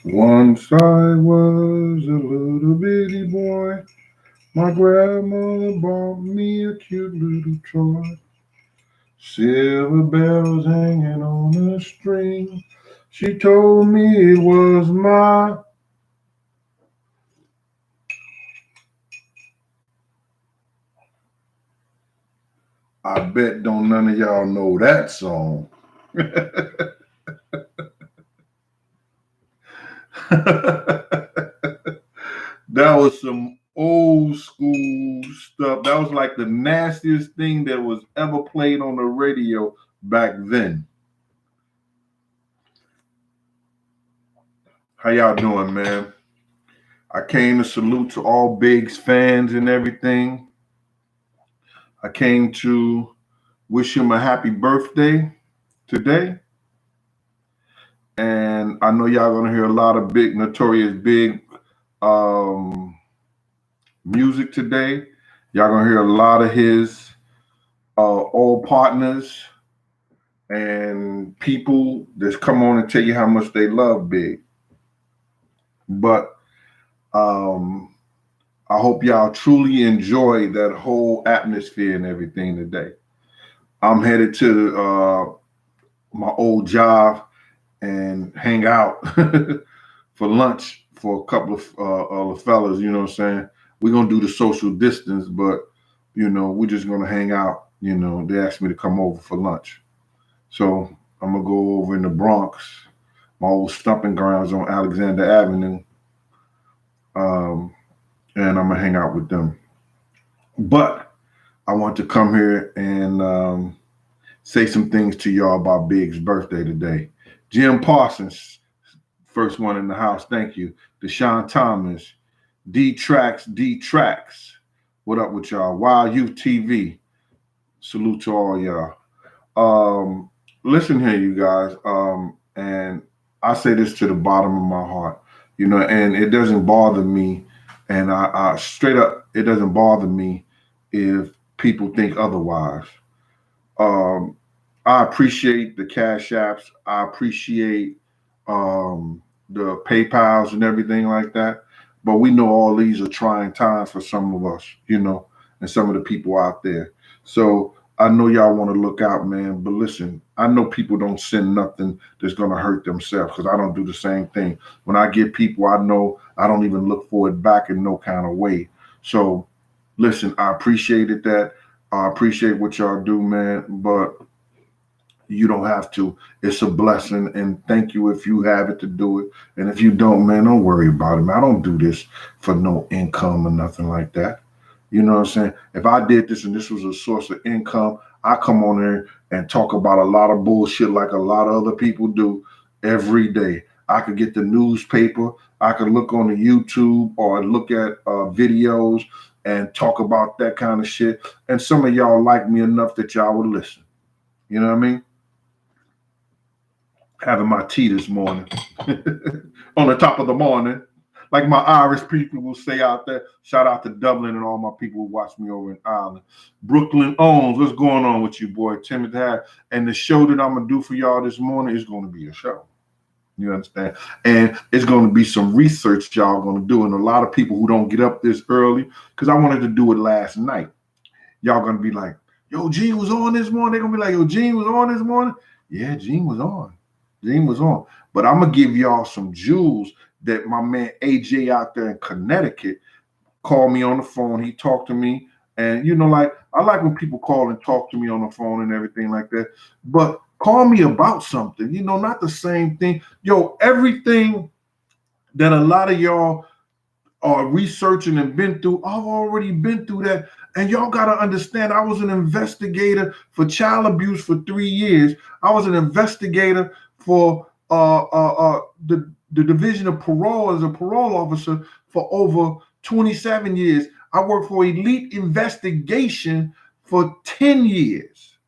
Once I was a little bitty boy. My grandma bought me a cute little toy. Silver bells hanging on a string. She told me it was my. I bet don't none of y'all know that song. That was some old school stuff. That was like the nastiest thing that was ever played on the radio back then. How y'all doing, man? I came to salute to all Biggs fans and everything. I came to wish him a happy birthday today. And I know y'all gonna hear a lot of big Notorious Big um, music today. Y'all gonna hear a lot of his old partners and people that's come on and tell you how much they love Big. But um, I hope y'all truly enjoy that whole atmosphere and everything today. I'm headed to my old job and hang out for lunch for a couple of fellas. You know what I'm saying? We're gonna do the social distance, but we're just gonna hang out. They asked me to come over for lunch, so I'm gonna go over in the Bronx, my old stomping grounds on Alexander Avenue, um, and I'm gonna hang out with them. But I want to come here and say some things to y'all about Big's birthday today. Jim Parsons, first one in the house. Thank you. Deshaun Thomas, D Tracks. What up with y'all? Wild Youth TV. Salute to all y'all. Listen here, you guys. And I say this to the bottom of my heart, and it doesn't bother me. And I straight up, it doesn't bother me if people think otherwise. Um, I appreciate the cash apps. I appreciate the PayPals and everything like that. But we know all these are trying times for some of us, and some of the people out there. So I know y'all want to look out, man. But listen, I know people don't send nothing that's going to hurt themselves because I don't do the same thing. When I get people, I know I don't even look for it back in no kind of way. So listen, I appreciated that. I appreciate what y'all do, man. But you don't have to. It's a blessing, and thank you if you have it to do it. And if you don't, man, don't worry about it, man. I don't do this for no income or nothing like that. You know what I'm saying? If I did this and this was a source of income, I come on there and talk about a lot of bullshit like a lot of other people do every day. I could get the newspaper, I could look on the YouTube or look at videos and talk about that kind of shit. And some of y'all like me enough that y'all would listen. You know what I mean? Having my tea this morning on the top of the morning. Like my Irish people will say out there. Shout out to Dublin and all my people who watch me over in Ireland. Brooklyn owns. What's going on with you, boy? Timothy Harris. And the show that I'm going to do for y'all this morning is going to be a show. You understand? And it's going to be some research y'all going to do. And a lot of people who don't get up this early, because I wanted to do it last night. Y'all going to be like, yo, Gene was on this morning. They're going to be like, yo, Gene was on this morning. Yeah, Gene was on. Gene was on. But I'm going to give y'all some jewels that my man AJ out there in Connecticut called me on the phone. He talked to me. And, like, I like when people call and talk to me on the phone and everything like that. But call me about something, not the same thing. Yo, everything that a lot of y'all are researching and been through, I've already been through that. And y'all got to understand, I was an investigator for child abuse for 3 years. I was an investigator for the Division of Parole as a parole officer for over 27 years. I worked for Elite Investigation for 10 years,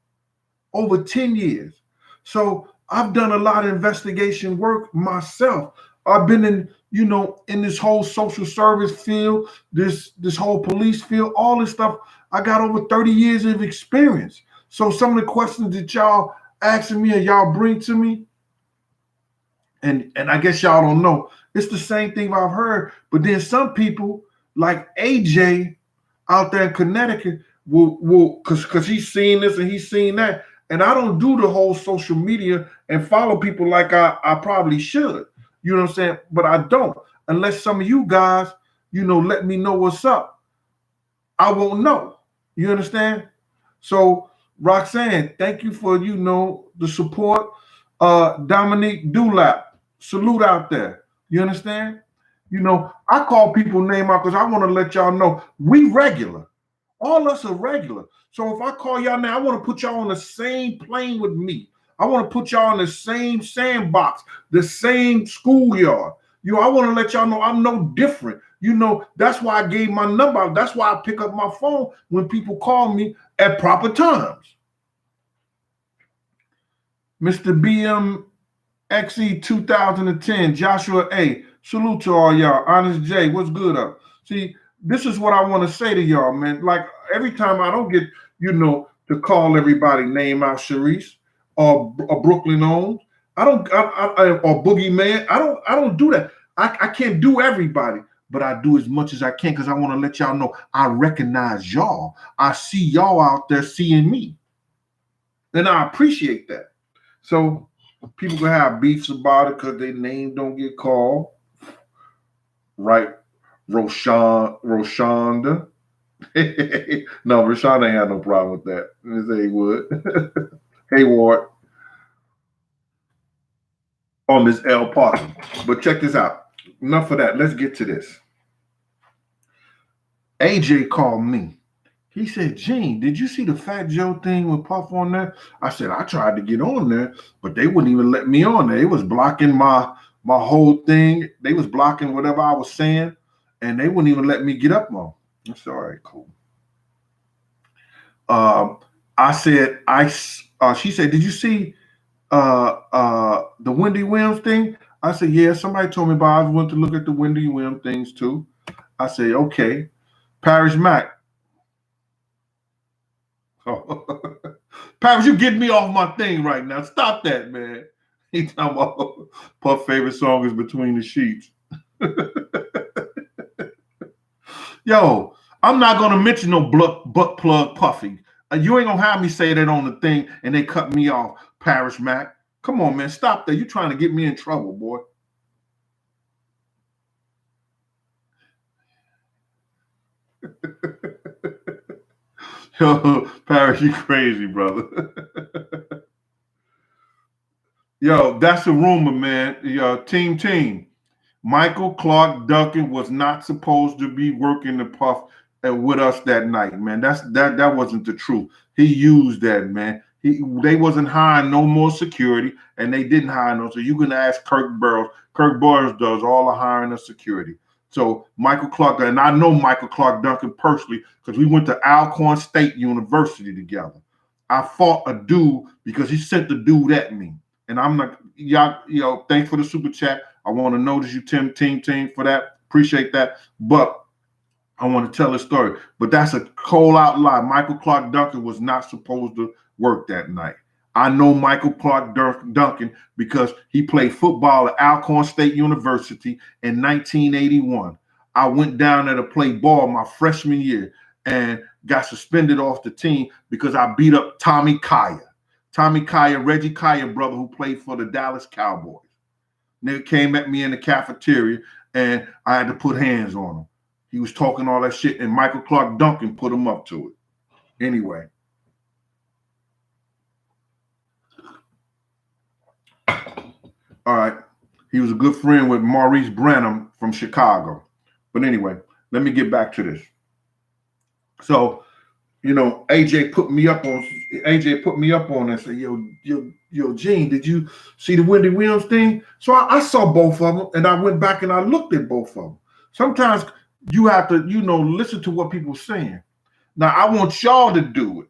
over 10 years. So I've done a lot of investigation work myself. I've been in this whole social service field, this whole police field, all this stuff. I got over 30 years of experience. So some of the questions that y'all asking me and y'all bring to me, and I guess y'all don't know, It's the same thing I've heard. But then some people like AJ out there in Connecticut will because he's seen this and he's seen that. And I don't do the whole social media and follow people like I probably should. You know what I'm saying? But I don't. Unless some of you guys, let me know what's up. I won't know. You understand? So Roxanne, thank you for the support. Dominique Dulap, salute out there. You understand? I call people name out because I want to let y'all know we regular. All us are regular. So if I call y'all now, I want to put y'all on the same plane with me. I want to put y'all in the same sandbox, the same schoolyard. I want to let y'all know I'm no different. That's why I gave my number out. That's why I pick up my phone when people call me at proper times. Mr. BMXE 2010, Joshua A. Salute to all y'all. Honest J, what's good up? See, this is what I want to say to y'all, man. Like every time I don't get, to call everybody name out Sharice or Brooklyn Owens. I don't, or Boogie Man. I don't do that. I can't do everybody, but I do as much as I can because I want to let y'all know I recognize y'all. I see y'all out there seeing me, and I appreciate that. So people can have beefs about it because their name don't get called. Right? Roshonda. No, Roshonda ain't had no problem with that. Say he would. Hey, Ward. On Miss L. Parker. But check this out. Enough of that. Let's get to this. AJ called me. He said, Gene, did you see the Fat Joe thing with Puff on there? I said, I tried to get on there, but they wouldn't even let me on there. It was blocking my whole thing. They was blocking whatever I was saying, and they wouldn't even let me get up on. I said, all right, cool. I said, she said, did you see the Wendy Williams thing? I said, yeah, somebody told me about it. I went to look at the Wendy Williams things too. I said, okay. Parrish Mack. Paris, you getting me off my thing right now. Stop that, man. He talking about Puff's favorite song is Between the Sheets. Yo, I'm not gonna mention no butt plug Puffy. You ain't gonna have me say that on the thing and they cut me off, Parrish Mack. Come on, man. Stop that. You trying to get me in trouble, boy. Yo, Paris, you crazy, brother. Yo, that's a rumor, man. Yo, team. Michael Clark Duncan was not supposed to be working the Puff with us that night, man. That wasn't the truth. He used that, man. They wasn't hiring no more security, and they didn't hire no. So you can ask Kirk Burrows. Kirk Burrows does all the hiring of security. So Michael Clark, and I know Michael Clark Duncan personally because we went to Alcorn State University together. I fought a dude because he sent the dude at me. And I'm not, y'all, thanks for the super chat. I want to notice you, team, for that. Appreciate that. But I want to tell a story. But that's a cold out lie. Michael Clark Duncan was not supposed to work that night. I know Michael Clark Duncan because he played football at Alcorn State University in 1981. I went down there to play ball my freshman year and got suspended off the team because I beat up Tommy Kaya. Tommy Kaya, Reggie Kaya brother who played for the Dallas Cowboys. They came at me in the cafeteria and I had to put hands on him. He was talking all that shit and Michael Clark Duncan put him up to it. Anyway. All right. He was a good friend with Maurice Branham from Chicago. But anyway, let me get back to this. So, AJ put me up on and said, yo, Gene, did you see the Wendy Williams thing? So I saw both of them and I went back and I looked at both of them. Sometimes you have to, listen to what people are saying. Now, I want y'all to do it.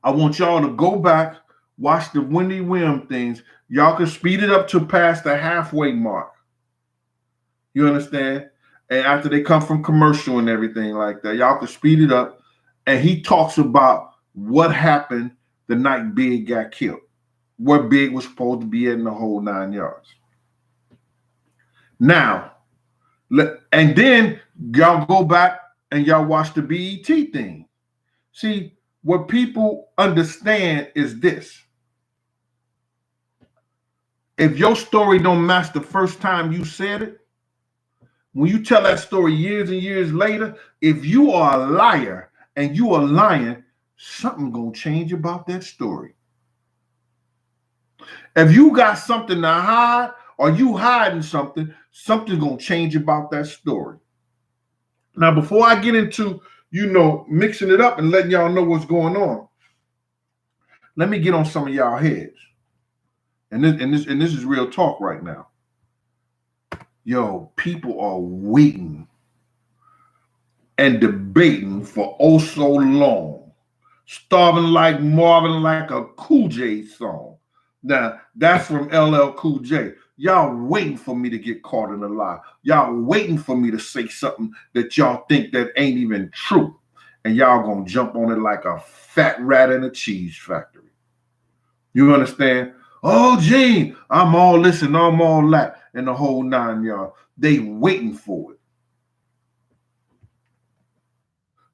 I want y'all to go back, watch the Wendy Williams things. Y'all can speed it up to past the halfway mark. You understand? And after they come from commercial and everything like that, y'all can speed it up. And he talks about what happened the night Big got killed, where Big was supposed to be in the whole 9 yards. Now, and then y'all go back and y'all watch the BET thing. See, what people understand is this. If your story don't match the first time you said it, when you tell that story years and years later, if you are a liar and you are lying, something gonna change about that story. If you got something to hide or you hiding something, something's gonna change about that story. Now, before I get into, mixing it up and letting y'all know what's going on, let me get on some of y'all heads. And this is real talk right now. Yo, people are waiting and debating for oh so long, starving like Marvin, like a Cool J song. Now, that's from LL Cool J. Y'all waiting for me to get caught in a lie. Y'all waiting for me to say something that y'all think that ain't even true. And y'all gonna jump on it like a fat rat in a cheese factory. You understand? Oh, Gene, I'm all this and I'm all that, and the whole 9 yards. They waiting for it.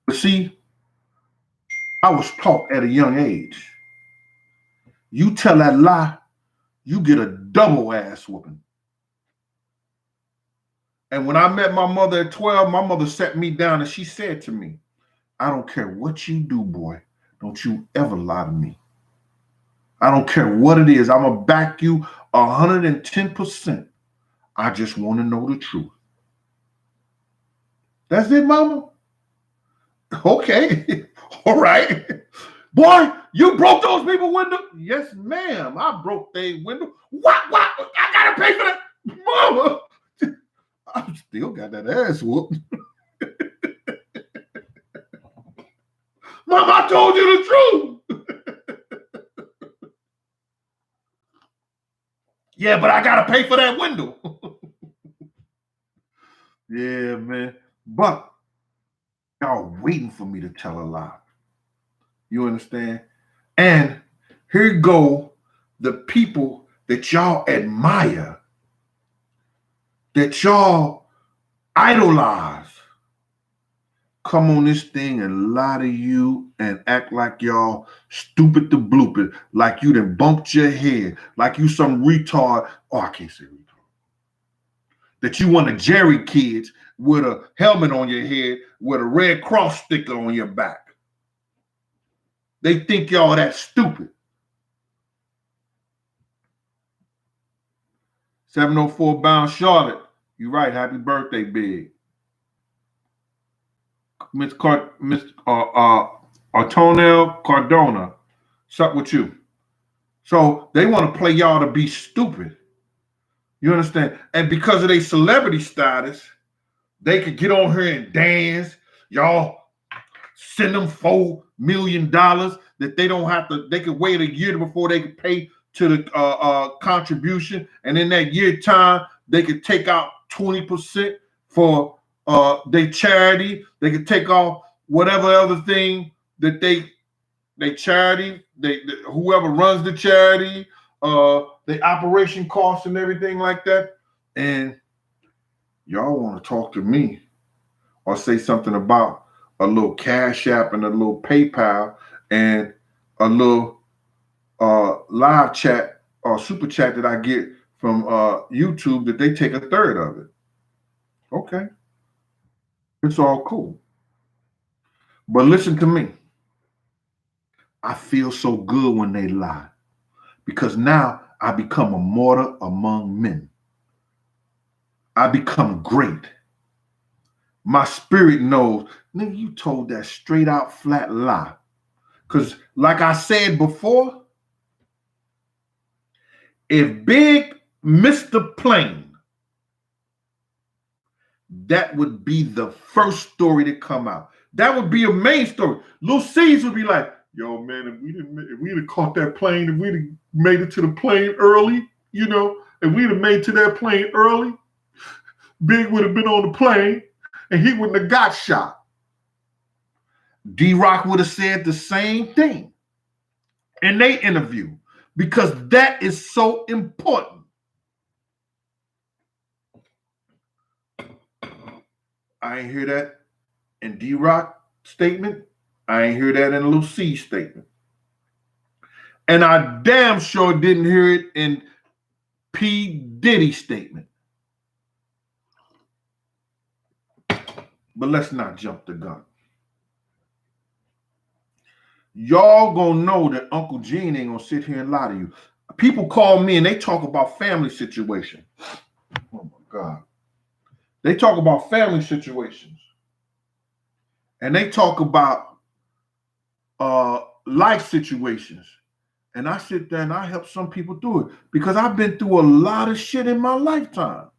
But see, I was taught at a young age. You tell that lie, you get a double ass whooping. And when I met my mother at 12, my mother sat me down and she said to me, I don't care what you do, boy. Don't you ever lie to me. I don't care what it is. I'm going to back you 110%. I just want to know the truth. That's it, mama? Okay. All right. Boy, you broke those people's window? Yes, ma'am. I broke their window. What? I got to pay for that? Mama. I still got that ass whooped. Mom, I told you the truth. Yeah, but I got to pay for that window. Yeah, man. But y'all waiting for me to tell a lie. You understand? And here go the people that y'all admire, that y'all idolize, come on this thing and lie to you and act like y'all stupid to blooping, like you done bumped your head, like you some retard. Oh, I can't say retard. That you one of Jerry kids with a helmet on your head with a Red Cross sticker on your back. They think y'all that stupid. 704 Bound Charlotte. You right. Happy birthday, Big. Miss Antonio Cardona. What's up with you? So they want to play y'all to be stupid. You understand? And because of their celebrity status, they could get on here and dance. Y'all send them $4 million that they don't have to, they could wait a year before they could pay to the contribution. And in that year time, they could take out 20% for their charity. They could take off whatever other thing that they charity, whoever runs the charity, the operation costs and everything like that. And y'all want to talk to me or say something about a little Cash App and a little PayPal and a little live chat or super chat that I get from YouTube that they take a third of it. Okay. It's all cool. But listen to me. I feel so good when they lie because now I become a martyr among men. I become great. My spirit knows, nigga, you told that straight out flat lie. Because like I said before, if Big missed the plane, that would be the first story to come out. That would be a main story. Lil C's would be like, yo, man, if we'd have caught that plane, if we'd have made it to the plane early, if we'd have made to that plane early, Big would have been on the plane and he wouldn't have got shot. D-Rock would have said the same thing in their interview because that is so important. I ain't hear that in D-Rock statement. I ain't hear that in Lil C statement. And I damn sure didn't hear it in P. Diddy statement. But let's not jump the gun. Y'all gonna know that Uncle Gene ain't gonna sit here and lie to you. People call me and they talk about family situation. Oh my God. They talk about family situations. And they talk about life situations. And I sit there and I help some people do it because I've been through a lot of shit in my lifetime.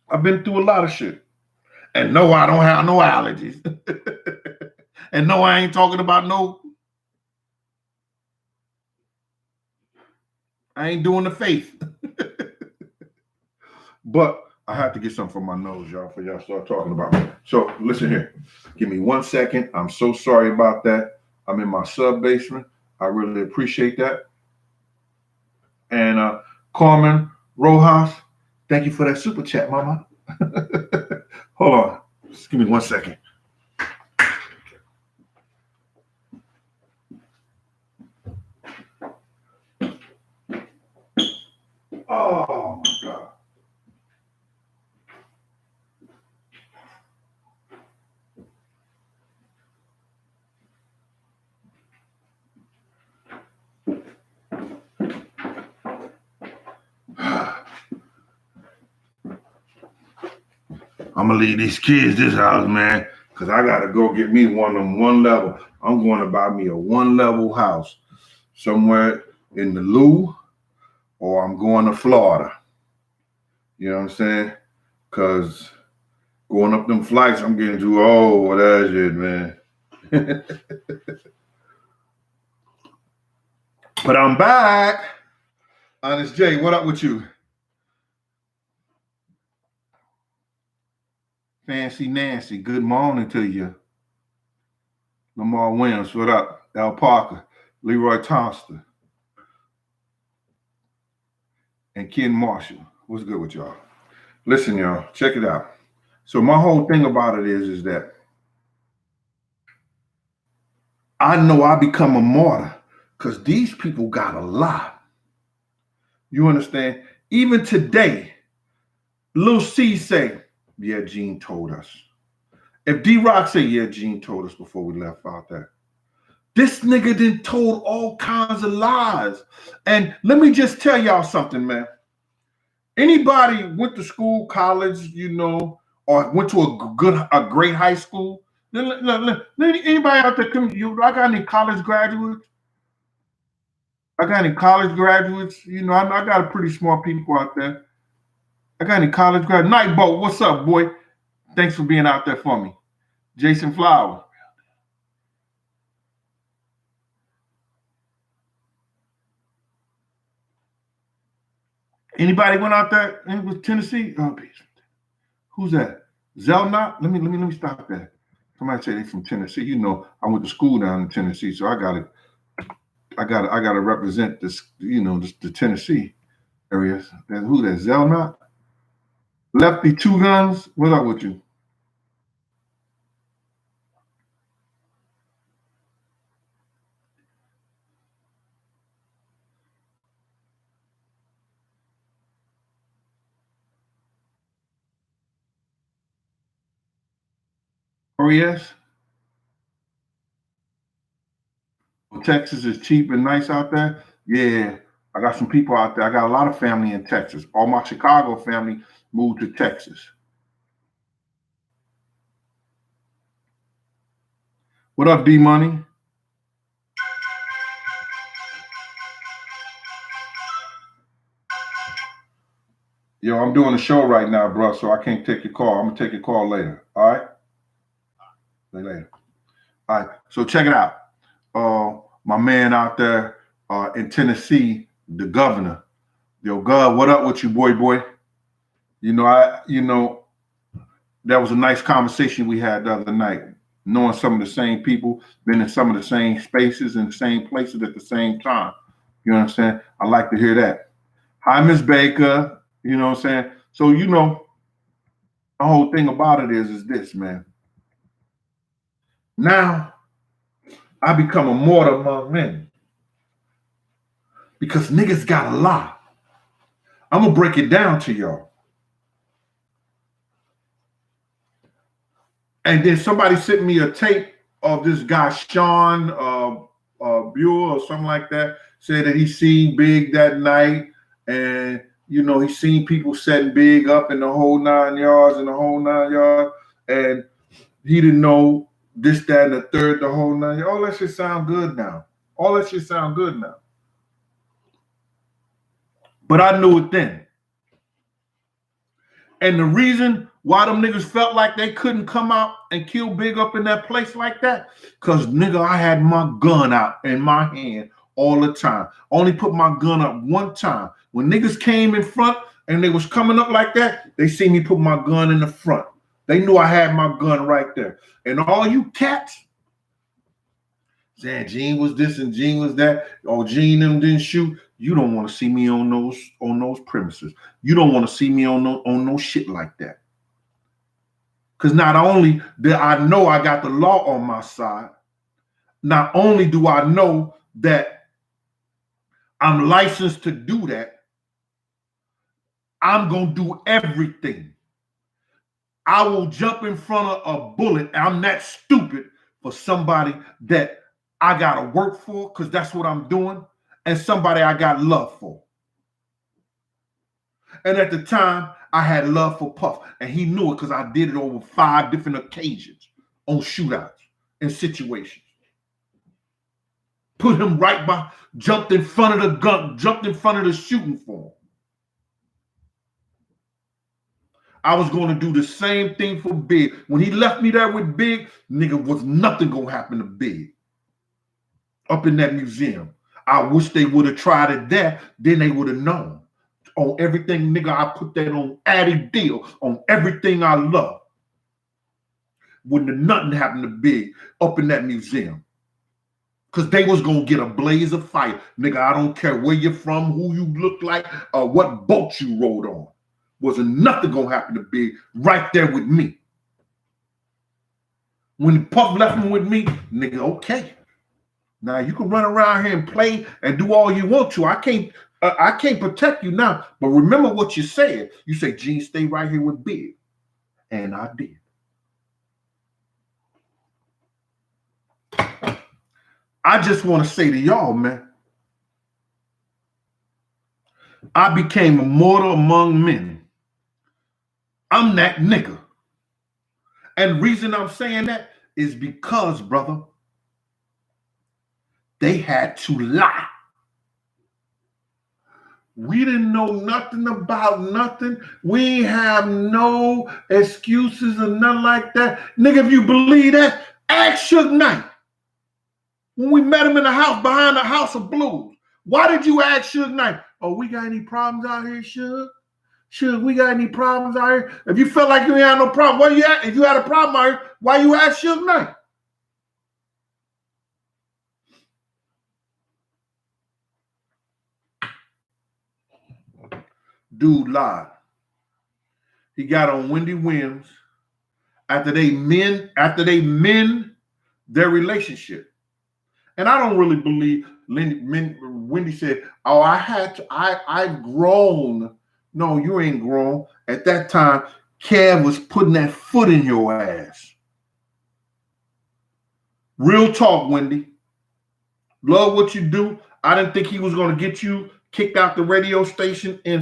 I've been through a lot of shit. And no, I don't have no allergies. And no, I ain't talking about no. I ain't doing the faith. But I have to get something from my nose, y'all, for y'all start talking about me. So listen here. Give me 1 second. I'm so sorry about that. I'm in my sub basement. I really appreciate that. And Carmen Rojas, thank you for that super chat, mama. Hold on. Just give me 1 second. Oh my God. I'm gonna leave these kids this house, man, because I gotta go get me one of them one level. I'm going to buy me a one level house somewhere in the Lou, or I'm going to Florida. You know what I'm saying? Because going up them flights, I'm getting too old for that shit, man. But I'm back. Honest J, what up with you? Fancy Nancy, good morning to you. Lamar Williams, what up? Al Parker, Leroy Thompson, and Ken Marshall. What's good with y'all? Listen, y'all, check it out. So my whole thing about it is that I know I become a martyr because these people got a lot. You understand? Even today, Lil C say, yeah, Gene told us. If D-Rock say, yeah, Gene told us before we left out there. This nigga done told all kinds of lies. And let me just tell y'all something, man. Anybody went to school, college, or went to a great high school? Anybody out there, I got any college graduates? I got any college graduates? I got a pretty smart people out there. I got any college graduates? Nightboat, what's up, boy? Thanks for being out there for me. Jason Flower. Anybody went out there? It was Tennessee? Oh, who's that? Zelnot? Let me stop that. Somebody say they from Tennessee. I went to school down in Tennessee, so I gotta represent this, the Tennessee areas. Who that? Zelnot? Lefty Two Guns? What up with you? Notorious? Texas is cheap and nice out there. Yeah, I got some people out there. I got a lot of family in Texas. All my Chicago family moved to Texas. What up, D Money? Yo, I'm doing a show right now, bro, so I can't take your call. I'm gonna take your call later. All right? Later. All right. So check it out. My man out there in Tennessee, the governor. Yo, Gov, what up with you, boy? That was a nice conversation we had the other night. Knowing some of the same people, been in some of the same spaces and the same places at the same time. You know what I'm saying? I like to hear that. Hi, Miss Baker. You know what I'm saying? So, The whole thing about it is this, man. Now I become a martyr among men because niggas got a lie. I'm gonna break it down to y'all. And then somebody sent me a tape of this guy Sean Buell or something like that. Said that he seen Big that night, and you know he seen people setting Big up in the whole 9 yards and the whole 9 yards, and he didn't know this, that, and the third, the whole 9 yards. All that shit sound good now. All that shit sound good now. But I knew it then. And the reason why them niggas felt like they couldn't come out and kill Big up in that place like that, because nigga, I had my gun out in my hand all the time. Only put my gun up one time. When niggas came in front and they was coming up like that, they see me put my gun in the front. They knew I had my gun right there. And all you cats saying Gene was this and Gene was that, or Gene them didn't shoot. You don't want to see me on those premises. You don't want to see me on no shit like that. Because not only do I know I got the law on my side, not only do I know that I'm licensed to do that, I'm going to do everything. I will jump in front of a bullet. I'm that stupid for somebody that I got to work for, because that's what I'm doing, and somebody I got love for. And at the time, I had love for Puff, and he knew it because I did it over 5 different occasions on shootouts and situations. Put him right by, jumped in front of the gun, jumped in front of the shooting for him. I was going to do the same thing for Big. When he left me there with Big, nigga, was nothing going to happen to Big up in that museum. I wish they would have tried it there, then they would have known. On everything, nigga, I put that on Addy Deal, on everything I love. Wouldn't have nothing happened to Big up in that museum. Because they was going to get a blaze of fire. Nigga, I don't care where you're from, who you look like, or what boat you rode on. Wasn't nothing going to happen to Big right there with me. When Puff left him with me, nigga, okay. Now you can run around here and play and do all you want to. I can't protect you now. But remember what you said. You say, Gene, stay right here with Big. And I did. I just want to say to y'all, man, I became a mortal among men. I'm that nigga. And the reason I'm saying that is because, brother, they had to lie. We didn't know nothing about nothing. We have no excuses or nothing like that. Nigga, if you believe that, ask Suge Knight. When we met him in the house behind the House of Blues, why did you ask Suge Knight? Oh, we got any problems out here, Suge? Suge, we got any problems out here? If you felt like you ain't had no problem, why you at? If you had a problem out here, why you ask Suge Knight? Dude lied. He got on Wendy Williams after they mend their relationship. And I don't really believe Wendy said, oh, I've grown. No, you ain't grown. At that time, Kev was putting that foot in your ass. Real talk, Wendy. Love what you do. I didn't think he was going to get you kicked out the radio station in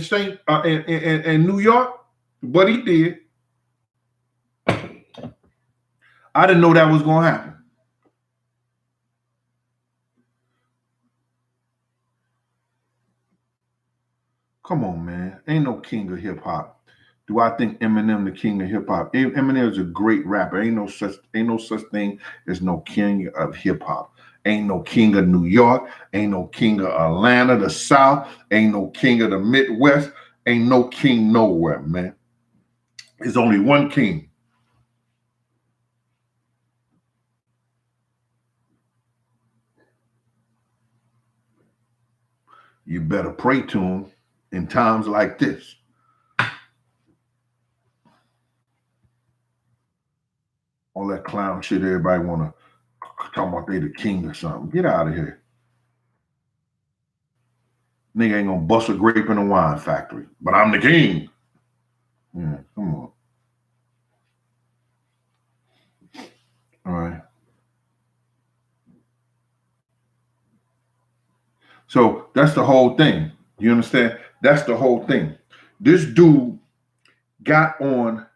New York, but he did. I didn't know that was going to happen. Come on, man. Ain't no king of hip hop. Do I think Eminem the king of hip hop? Eminem is a great rapper. Ain't no such thing as no king of hip hop. Ain't no king of New York. Ain't no king of Atlanta, the South. Ain't no king of the Midwest. Ain't no king nowhere, man. There's only one king. You better pray to him in times like this. All that clown shit. Everybody want to talk about they the king or something. Get out of here. Nigga ain't gonna bust a grape in a wine factory, but I'm the king. Yeah, come on. All right. So that's the whole thing. You understand? That's the whole thing. This dude got on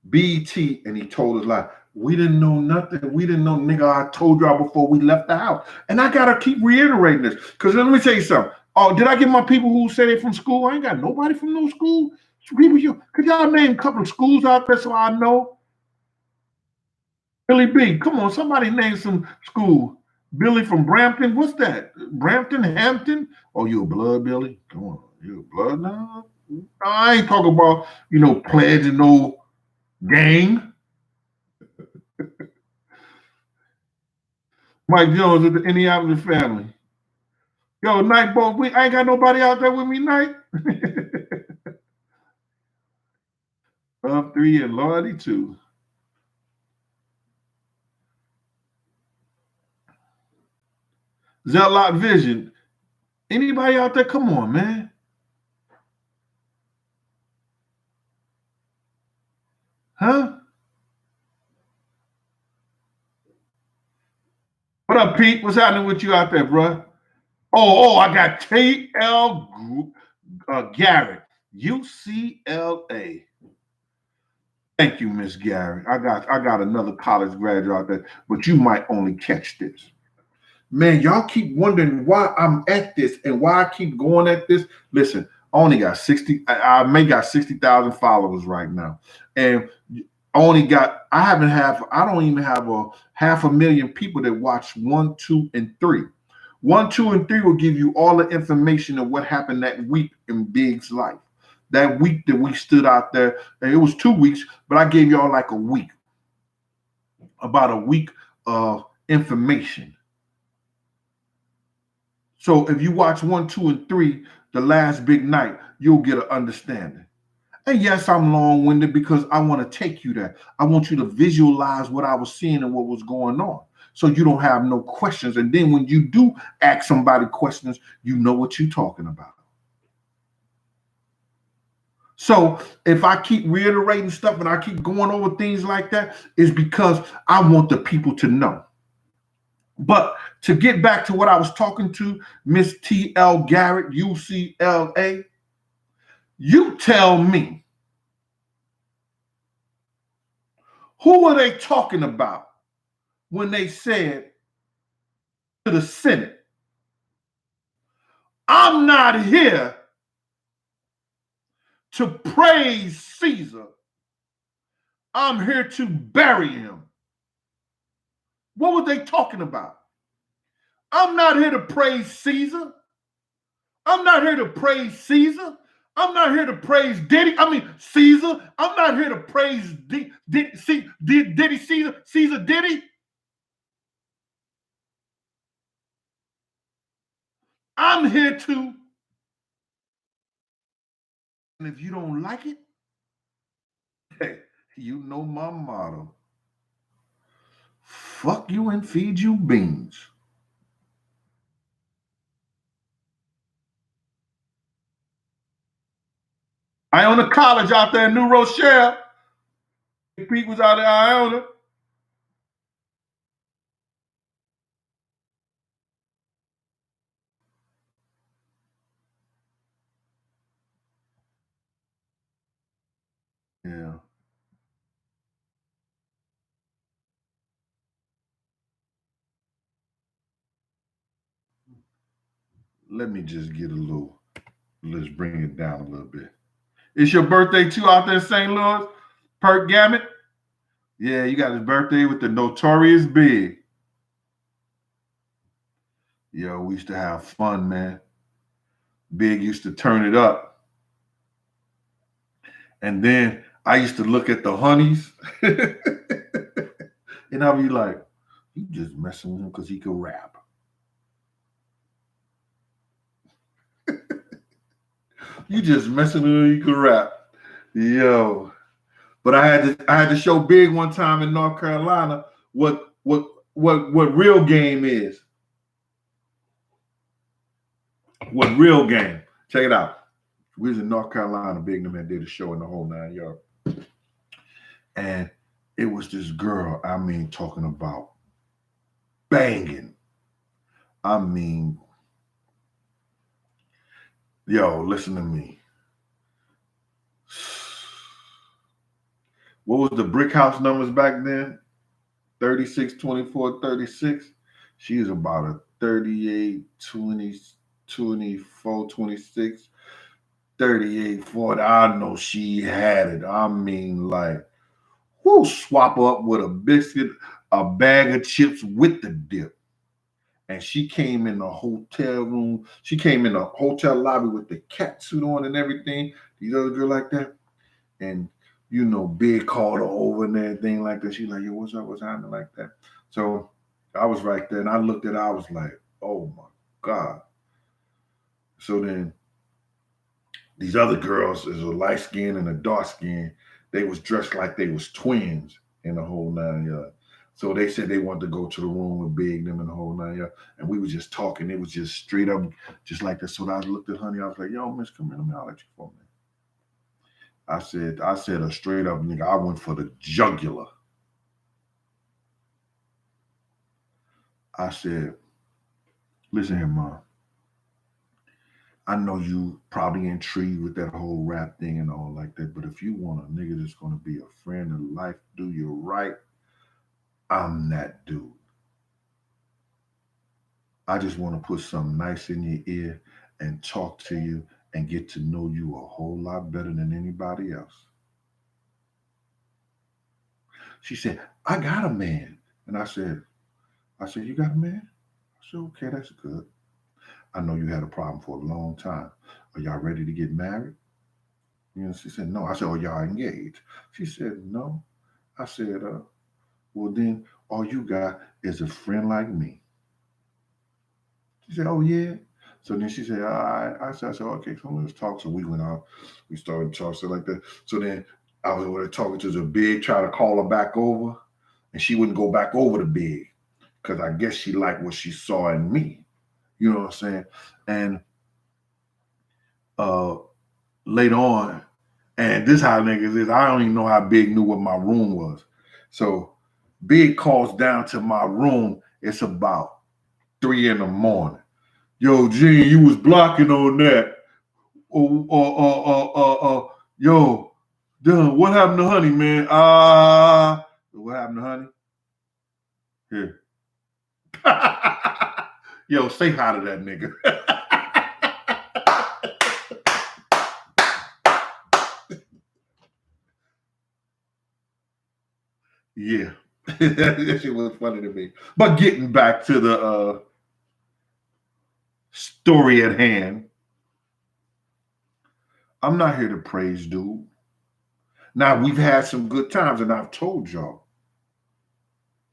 BT and he told us like, we didn't know nothing. We didn't know, nigga. I told y'all before we left the house. And I gotta keep reiterating this. Because let me tell you something. Oh, did I get my people who say they from school? I ain't got nobody from no school. People, could y'all name a couple of schools out there so I know? Billy B, come on, somebody name some school. Billy from Brampton, what's that? Brampton, Hampton? Oh, you a blood, Billy? Come on, you a blood now? I ain't talking about, pledging no gang. Mike Jones of the Indianapolis family. Yo, Night Boy, I ain't got nobody out there with me, Night. Love 3 and Loyalty 2. Zelot Vision. Anybody out there? Come on, man. Huh? What up, Pete? What's happening with you out there, bro? I got T.L. Garrett, UCLA. Thank you, Miss Garrett. I got another college graduate out there, but you might only catch this. Man, y'all keep wondering why I'm at this and why I keep going at this. Listen, I only got 60. I may got 60,000 followers right now, and I don't even have a 500,000 people that watch 1, 2, and 3. 1, 2, and 3 will give you all the information of what happened that week in Big's life. That week that we stood out there, and it was 2 weeks, but I gave y'all like a week, about a week of information. So if you watch 1, 2, and 3, the last big night, you'll get an understanding. And yes, I'm long-winded because I want to take you there. I want you to visualize what I was seeing and what was going on, so you don't have no questions. And then when you do ask somebody questions, you know what you're talking about. So if I keep reiterating stuff and I keep going over things like that, it's because I want the people to know. But to get back to what I was talking to, Miss T.L. Garrett, UCLA, you tell me, who were they talking about when they said to the Senate, I'm not here to praise Caesar. I'm here to bury him. What were they talking about? I'm not here to praise Caesar. I'm not here to praise Caesar. I'm not here to praise Caesar. I'm not here to praise Diddy Caesar Diddy. I'm here to, and if you don't like it, hey, you know my motto. Fuck you and feed you beans. I own a college out there in New Rochelle. Pete was out there, I own it. Yeah. Let me just get let's bring it down a little bit. It's your birthday too out there in St. Louis? Perk Gamut? Yeah, you got his birthday with the Notorious Big. Yo, we used to have fun, man. Big used to turn it up. And then I used to look at the honeys and I'd be like, you just messing with him because he could rap. You just messing with him, he could rap. Yo. But I had to show Big one time in North Carolina what real game is. What real game? Check it out. We was in North Carolina, Big and man did a show in the whole 9 yards. And it was this girl, I mean, talking about banging. I mean, yo, listen to me. What was the brick house numbers back then? 36, 24, 36. She was about a 38, 20, 24, 26, 38, 40. I know she had it. I mean, like, who swap up with a biscuit, a bag of chips with the dip. And she came in the hotel room. She came in the hotel lobby with the cat suit on and everything. These other girl like that. And, you know, Big called her over and everything like that. She's like, yo, what's up? What's happening like that? So I was right there and I looked at her. I was like, oh my God. So then these other girls, is a light skin and a dark skin, they was dressed like they was twins in the whole 9 yards. So they said they wanted to go to the room with Big them in the whole 9 yards. And we was just talking. It was just straight up, just like that. So I looked at Honey. I was like, yo, miss, come here. Let me holler at you for a minute. I said a straight up nigga, I went for the jugular. I said, listen here, Mom. I know you probably intrigued with that whole rap thing and all like that, but if you want a nigga that's gonna be a friend in life, do you right, I'm that dude. I just want to put something nice in your ear and talk to you and get to know you a whole lot better than anybody else. She said, I got a man. And I said, you got a man? I said, okay, that's good. I know you had a problem for a long time. Are y'all ready to get married? You know, she said, no. I said, are y'all engaged? She said, no. I said, well, then all you got is a friend like me. She said, oh, yeah. So then she said, all right. I said, okay, so let's talk. So we went out. We started talking like that. So then I was over there talking to the Big, trying to call her back over. And she wouldn't go back over to Big because I guess she liked what she saw in me. You know what I'm saying? And later on, and this how niggas is, I don't even know how Big knew what my room was. So Big calls down to my room. It's about 3 a.m. Yo, Gene, you was blocking on that. Yo, Dylan, what happened to Honey, man? What happened to Honey? Here. Yo, say hi to that nigga. Yeah. That shit was funny to me. But getting back to the story at hand, I'm not here to praise dude. Now, we've had some good times, and I've told y'all,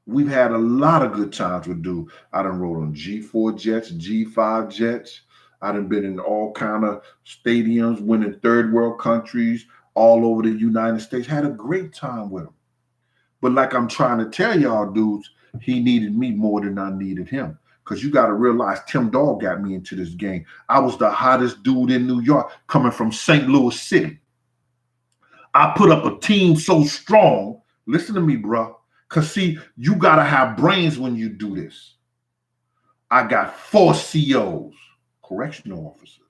we've had a lot of good times with dude. I done rode on G4 jets, G5 jets. I done been in all kind of stadiums, went in third world countries, all over the United States. Had a great time with him. But like I'm trying to tell y'all dudes, he needed me more than I needed him. Because you got to realize Tim Dog got me into this game. I was the hottest dude in New York coming from St. Louis City. I put up a team so strong. Listen to me, bro. Because see, you got to have brains when you do this. I got 4 COs, correctional officers.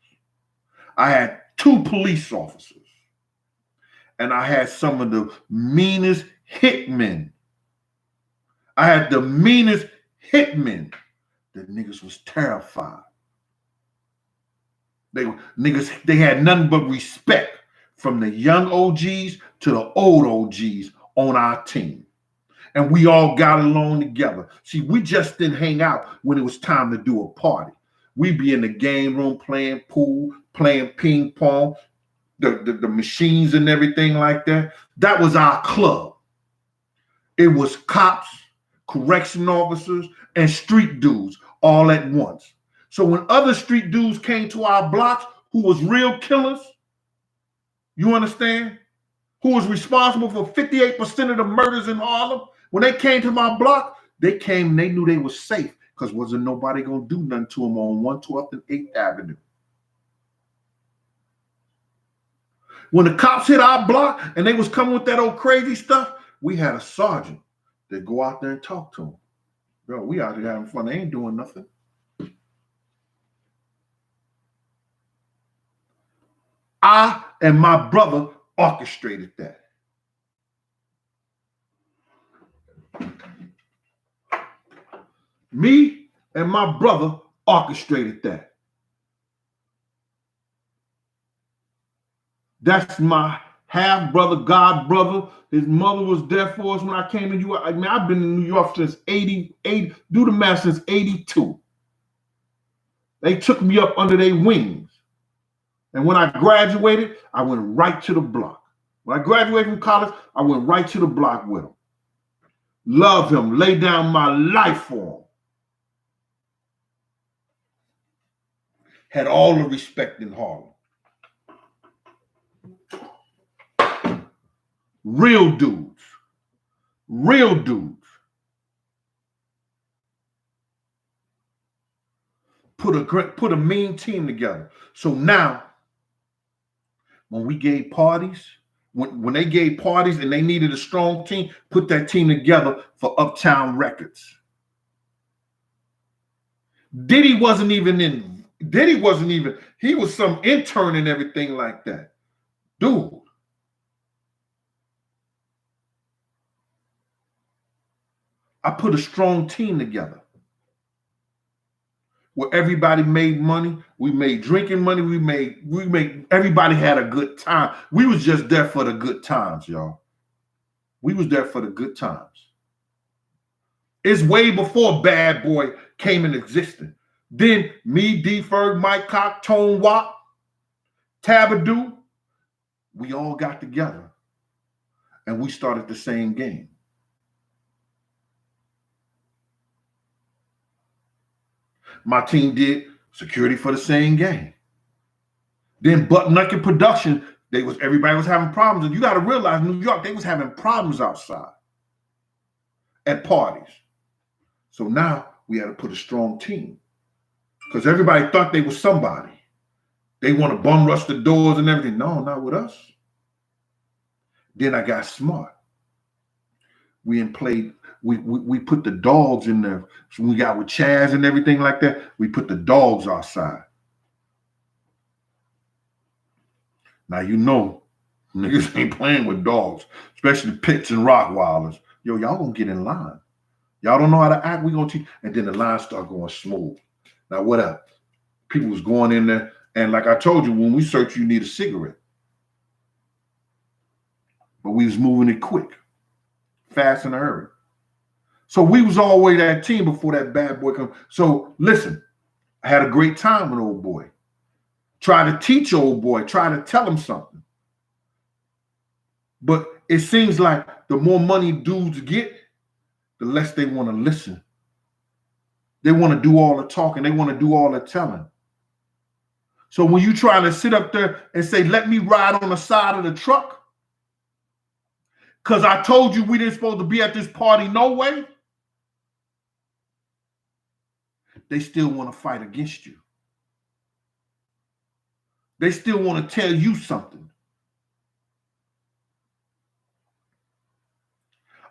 I had 2 police officers. And I had some of the meanest hitmen. I had the meanest hitmen. The niggas was terrified. They had nothing but respect from the young OGs to the old OGs on our team. And we all got along together. See, we just didn't hang out when it was time to do a party. We'd be in the game room playing pool, playing ping pong, the machines and everything like that. That was our club. It was cops, correction officers, and street dudes all at once. So when other street dudes came to our blocks who was real killers, you understand? who was responsible for 58% of the murders in Harlem, when they came to my block, they came and they knew they were safe because wasn't nobody going to do nothing to them on 112th and 8th Avenue. When the cops hit our block and they was coming with that old crazy stuff, we had a sergeant that go out there and talk to them. Bro, we out here having fun. They ain't doing nothing. I and my brother orchestrated that. Me and my brother orchestrated that. That's my half brother, god brother. His mother was there for us when I came to New York. I mean, I've been in New York since 88, do the math, since 82. They took me up under their wings. And when I graduated, I went right to the block. When I graduated from college, I went right to the block with him. Love him, lay down my life for him. Had all the respect in Harlem. Real dudes. Real dudes. Put a mean team together. So now, when we gave parties, when they gave parties and they needed a strong team, put that team together for Uptown Records. Diddy wasn't even, he was some intern and everything like that. Dude. I put a strong team together where everybody made money. We made drinking money. We made, everybody had a good time. We was just there for the good times, y'all. We was there for the good times. It's way before Bad Boy came in existence. Then me, D-Ferg, Mike Cock, Tone Wop, Tabadoo, we all got together and we started the same game. My team did security for the same game. Then Butt Naked Production, everybody was having problems. And you got to realize, New York, they was having problems outside at parties. So now we had to put a strong team because everybody thought they was somebody. They want to bum rush the doors and everything. No, not with us. Then I got smart. We put the dogs in there. So we got with Chaz and everything like that, we put the dogs outside. Now, you know, niggas ain't playing with dogs, especially pits and Rottweilers. Yo, y'all gonna get in line. Y'all don't know how to act, we gonna teach. And then the line start going smooth. Now, what up? People was going in there, and like I told you, when we search, you need a cigarette. But we was moving it quick, fast in a hurry. So we was always that team before that Bad Boy come. So listen, I had a great time with Old Boy. Try to teach Old Boy, try to tell him something. But it seems like the more money dudes get, the less they want to listen. They want to do all the talking. They want to do all the telling. So when you try to sit up there and say, let me ride on the side of the truck, because I told you we didn't supposed to be at this party no way, they still want to fight against you. They still want to tell you something.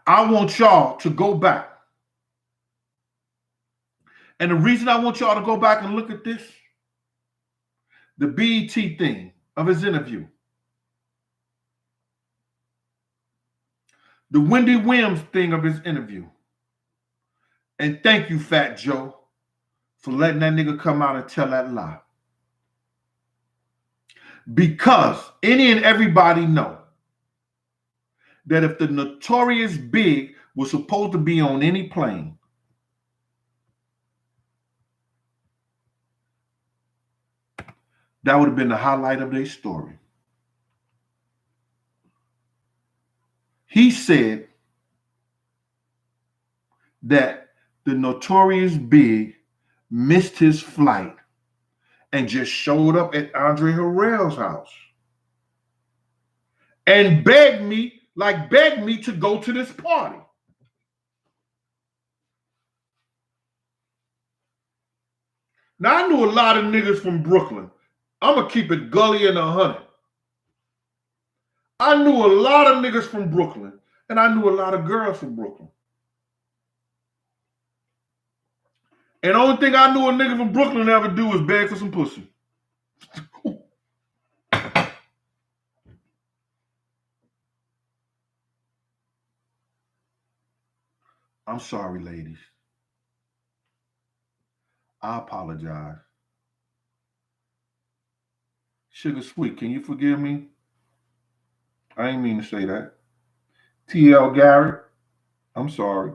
I want y'all to go back. And the reason I want y'all to go back and look at this, the BET thing of his interview, the Wendy Williams thing of his interview, and thank you, Fat Joe, for letting that nigga come out and tell that lie. Because any and everybody know that if the Notorious Big was supposed to be on any plane, that would have been the highlight of their story. He said that the Notorious Big missed his flight and just showed up at Andre Harrell's house and begged me to go to this party. Now I knew a lot of niggas from Brooklyn. I'ma keep it gully and 100. I knew a lot of niggas from Brooklyn, and I knew a lot of girls from Brooklyn. And the only thing I knew a nigga from Brooklyn ever do was beg for some pussy. I'm sorry, ladies. I apologize. Sugar Sweet, can you forgive me? I ain't mean to say that. T.L. Garrett, I'm sorry.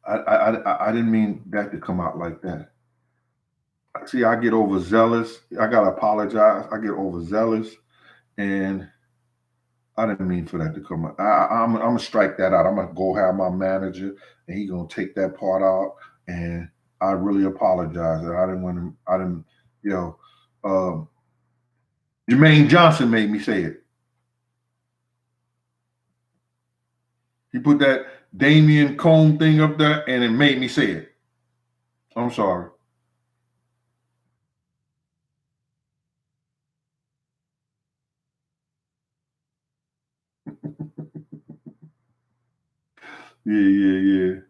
I didn't mean that to come out like that. See, I get overzealous. I gotta apologize. I get overzealous, and I didn't mean for that to come out. I'm gonna strike that out. I'm gonna go have my manager, and he gonna take that part out. And I really apologize. I didn't want to. I didn't. You know, Jermaine Johnson made me say it. He put that Damian Cone thing up there, and it made me say it. I'm sorry. Yeah, yeah, yeah.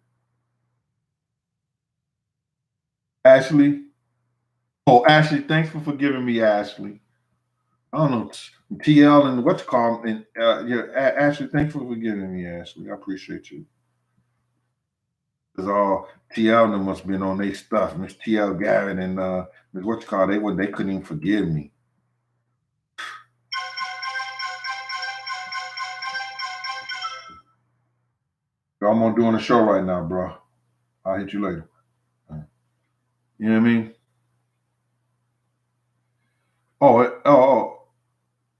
Ashley. Oh, Ashley, thanks for forgiving me, Ashley. I don't know, TL and what's called, and yeah, Ashley, thanks for forgiving me, Ashley. I appreciate you. Because all TL and them must have been on their stuff. Miss TL Garrett and Miss what's called, they couldn't even forgive me. So I'm on doing a show right now, bro. I'll hit you later. You know what I mean? Oh,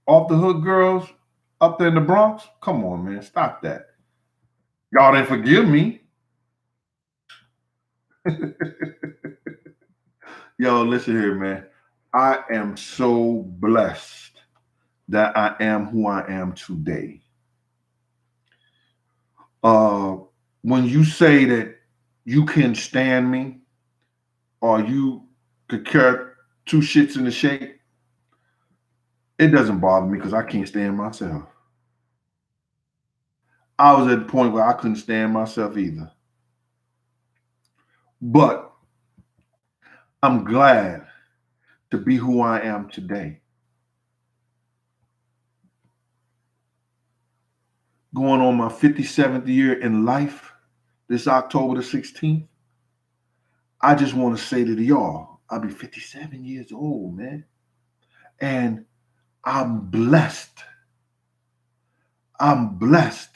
off the hood girls up there in the Bronx. Come on, man, stop that. Y'all didn't forgive me. Yo, listen here, man. I am so blessed that I am who I am today. Uh, when you say that you can stand me or you could care two shits in the shake, it doesn't bother me because I can't stand myself. I was at the point where I couldn't stand myself either. But I'm glad to be who I am today. Going on my 57th year in life this October the 16th. I just want to say to y'all, I'll be 57 years old, man. And I'm blessed. I'm blessed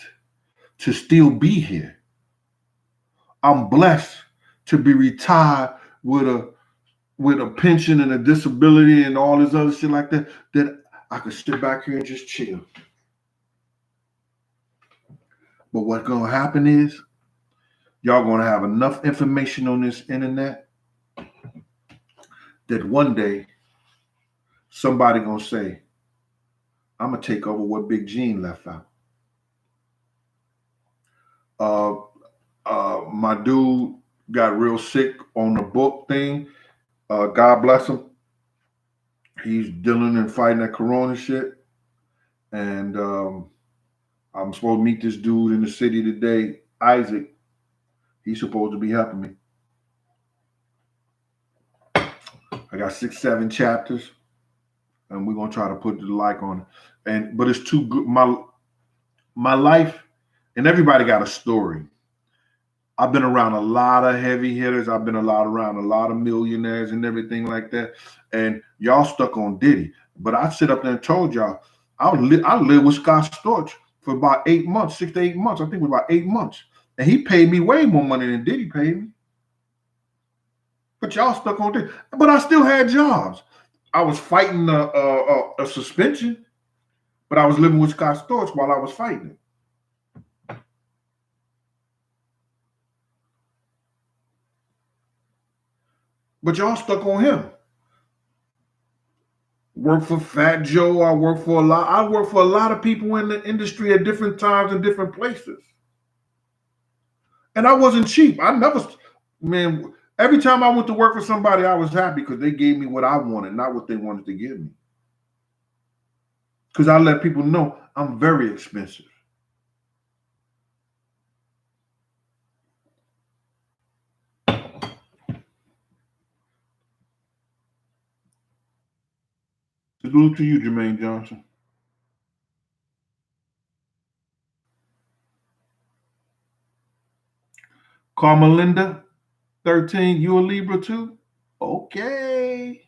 to still be here. I'm blessed to be retired with a pension and a disability and all this other shit like that, that I could sit back here and just chill. But what's gonna happen is y'all gonna have enough information on this internet that one day somebody gonna say, I'm gonna take over what Big Gene left out. Uh, my dude got real sick on the book thing. God bless him. He's dealing and fighting that corona shit. And I'm supposed to meet this dude in the city today, Isaac. He's supposed to be helping me. I got 6, 7 chapters, and we're gonna try to put the like on it. But it's too good. My life, and everybody got a story. I've been around a lot of heavy hitters. I've been around a lot of millionaires and everything like that. And y'all stuck on Diddy. But I sit up there and told y'all, I lived with Scott Storch for about 8 months, 6 to 8 months. I think it was about 8 months. And he paid me way more money than Diddy paid me. But y'all stuck on Diddy. But I still had jobs. I was fighting a suspension, but I was living with Scott Storch while I was fighting. But y'all stuck on him. work for Fat Joe. I work for a lot of people in the industry at different times and different places. And I wasn't cheap. I never, man, every time I went to work for somebody, I was happy because they gave me what I wanted, not what they wanted to give me. Because I let people know I'm very expensive. Salute to you, Jermaine Johnson. Carmelinda, 13, you a Libra too? Okay.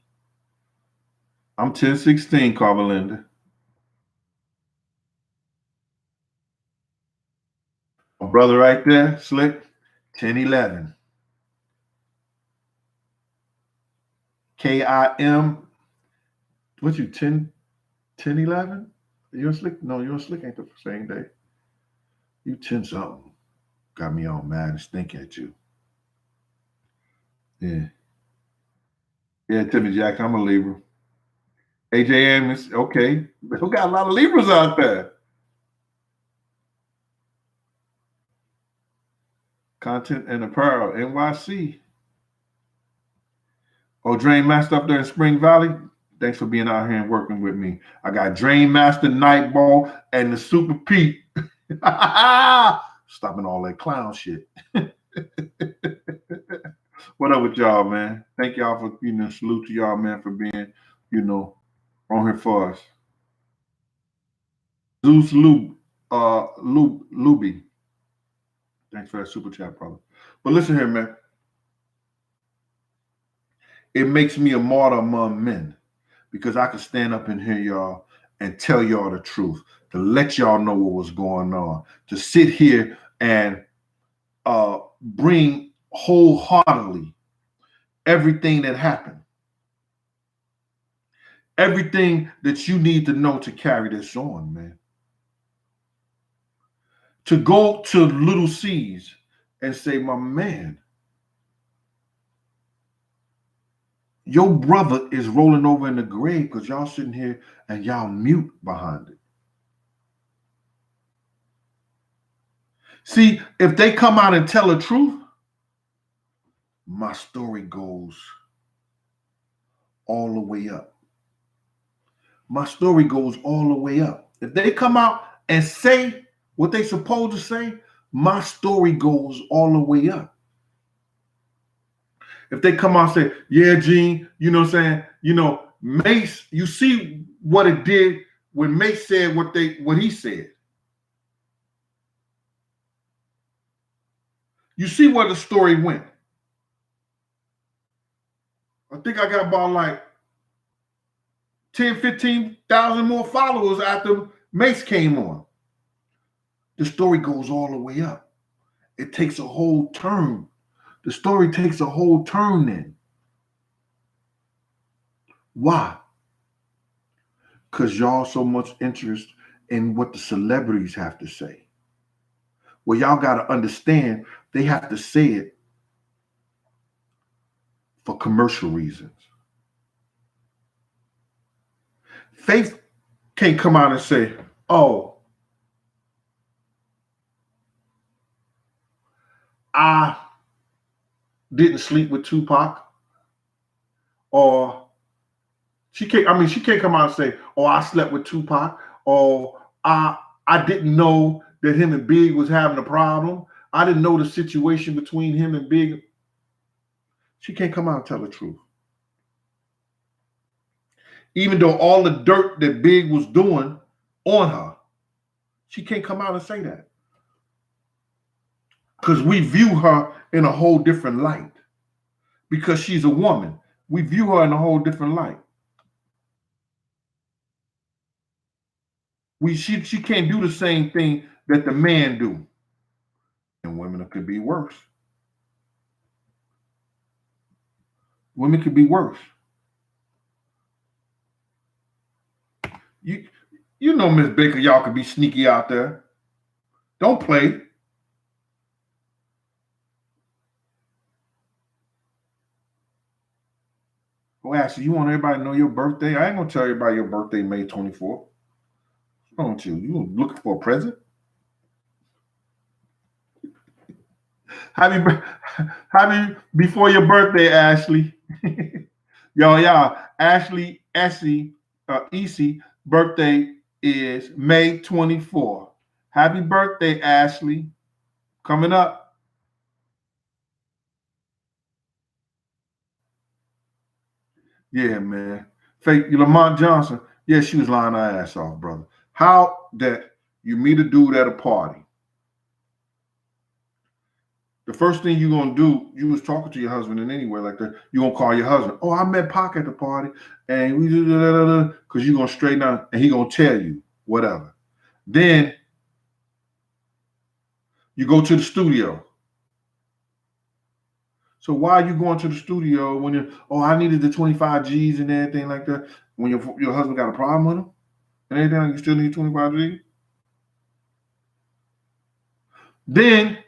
I'm 1016, Carmelinda. My brother right there, Slick, 1011. KIM, what you, 1011? You a Slick? No, you a Slick ain't the same day. You 10 something. Got me all mad and stink at you. Yeah. Yeah, Timmy Jackson, I'm a Libra. AJ Amos, okay. We got a lot of Libras out there. Content and Apparel, NYC. Oh, Drain Master up there in Spring Valley. Thanks for being out here and working with me. I got Drain Master, Nightball, and the Super Pete. Stopping all that clown shit. What up with y'all, man? Thank y'all for, salute to y'all, man, for being, on here for us. Zeus Luby. Thanks for that super chat, brother. But listen here, man. It makes me a martyr among men because I can stand up in here, y'all, and tell y'all the truth, to let y'all know what was going on, to sit here and bring wholeheartedly everything that happened, everything that you need to know to carry this on, man. To go to Little C's and say, my man, your brother is rolling over in the grave because y'all sitting here and y'all mute behind it. See, if they come out and tell the truth, my story goes all the way up. My story goes all the way up. If they come out and say what they supposed to say, my story goes all the way up. If they come out and say, yeah, Gene, you know what I'm saying? Mace, you see what it did when Mace said what he said. You see where the story went. I think I got about like 10, 15,000 more followers after Mace came on. The story goes all the way up. It takes a whole turn. The story takes a whole turn then. Why? Because y'all so much interest in what the celebrities have to say. Well, y'all got to understand they have to say it for commercial reasons. Faith can't come out and say, oh, I didn't sleep with Tupac. Or she can't come out and say, oh, I slept with Tupac. Or I didn't know that him and Big was having a problem. I didn't know the situation between him and Big. She can't come out and tell the truth. Even though all the dirt that Big was doing on her, she can't come out and say that. Because we view her in a whole different light. Because she's a woman. We view her in a whole different light. She can't do the same thing that the man do. And women could be worse. Women could be worse. You know, Miss Baker, y'all could be sneaky out there. Don't play. Oh, Ashley, you want everybody to know your birthday? I ain't gonna tell everybody your birthday May 24th. Don't you? You looking for a present? Happy, happy before your birthday, Ashley. Y'all, Ashley Essie birthday is May 24th. Happy birthday, Ashley. Coming up. Yeah, man. Fake Lamont Johnson. Yeah, she was lying her ass off, brother. How that you meet a dude at a party. The first thing you're gonna do, you was talking to your husband in any way like that, you're gonna call your husband. Oh, I met Pac at the party, and we do because you're gonna straighten out and he gonna tell you whatever. Then you go to the studio. So why are you going to the studio when you're, oh, I needed the 25 G's and everything like that, when your husband got a problem with him and everything, you still need 25 G's? Then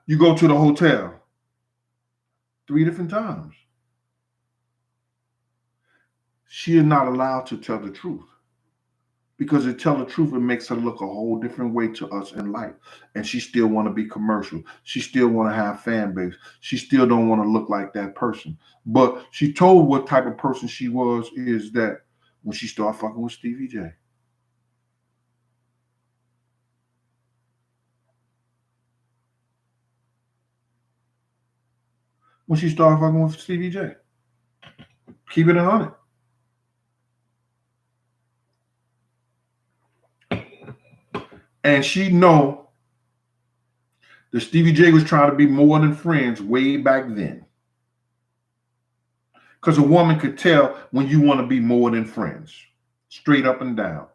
you go to the hotel 3 different times. She is not allowed to tell the truth. Because to tell the truth, it makes her look a whole different way to us in life. And she still want to be commercial. She still want to have fan base. She still don't want to look like that person. But she told what type of person she was is that when she started fucking with Stevie J. When she started fucking with Stevie J. Keep it 100. And she know that Stevie J was trying to be more than friends way back then. Because a woman could tell when you want to be more than friends, straight up and down.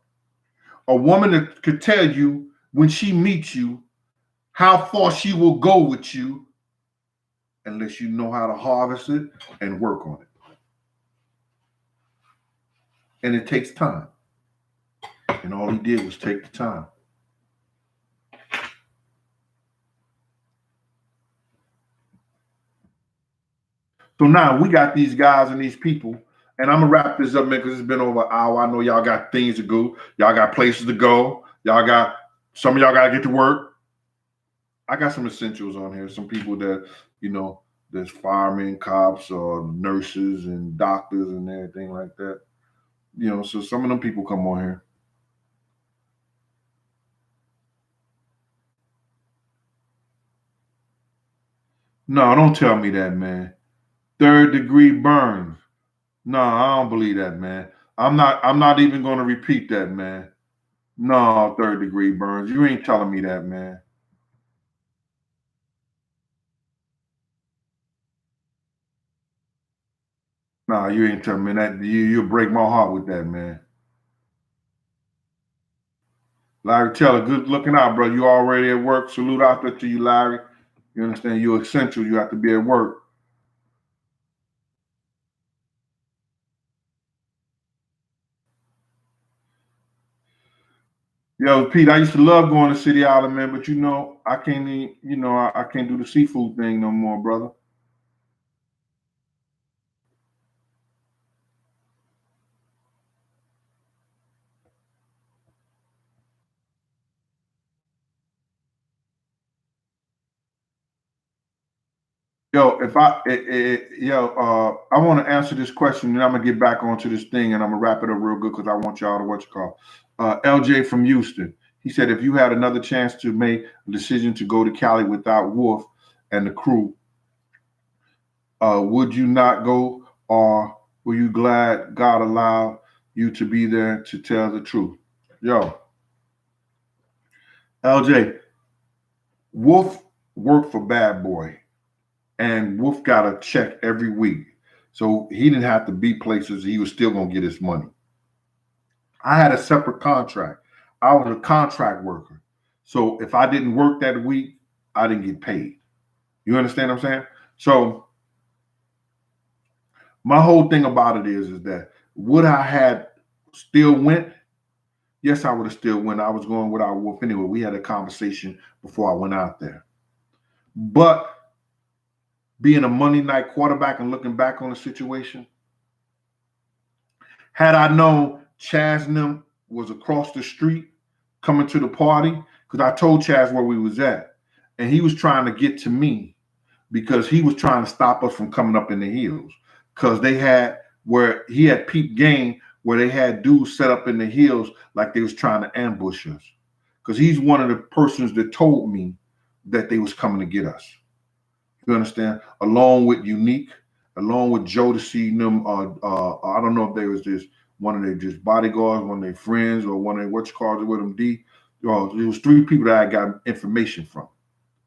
A woman that could tell you when she meets you how far she will go with you unless you know how to harvest it and work on it. And it takes time. And all he did was take the time. So now we got these guys and these people, and I'm gonna wrap this up, man, because it's been over an hour. I know y'all got things to go, y'all got places to go, y'all got some of y'all gotta get to work. I got some essentials on here, some people that, there's firemen, cops, or nurses and doctors and everything like that. So some of them people come on here. No, don't tell me that, man. Third degree burns. No, I don't believe that, man. I'm not even gonna repeat that, man. No, third degree burns. You ain't telling me that, man. No, you ain't telling me that. You'll break my heart with that, man. Larry Taylor, good looking out, bro. You already at work. Salute out there to you, Larry. You understand? You're essential. You have to be at work. Yo, Pete, I used to love going to City Island, man, but I can't even, I can't do the seafood thing no more, brother. Yo, if I, yo, I want to answer this question, and I'm gonna get back onto this thing, and I'm gonna wrap it up real good because I want y'all to what you call. LJ from Houston. He said, if you had another chance to make a decision to go to Cali without Wolf and the crew, would you not go, or were you glad God allowed you to be there to tell the truth? Yo, LJ, Wolf worked for Bad Boy, and Wolf got a check every week. So he didn't have to be places. He was still going to get his money. I had a separate contract. I was a contract worker. So if I didn't work that week, I didn't get paid. You understand what I'm saying? So my whole thing about it is that would I had still went? Yes, I would have still went. I was going without Wolf anyway. We had a conversation before I went out there. But being a Monday night quarterback and looking back on the situation, Had I known Chaz and them was across the street coming to the party, because I told Chaz where we was at, and he was trying to get to me because he was trying to stop us from coming up in the hills, because they had where he had peep game where they had dudes set up in the hills like they was trying to ambush us, because he's one of the persons that told me that they was coming to get us. You understand? Along with Unique, along with Jodeci, them. I don't know if they was just one of their just bodyguards, one of their friends, or one of their what you call it with them. There was 3 people that I got information from.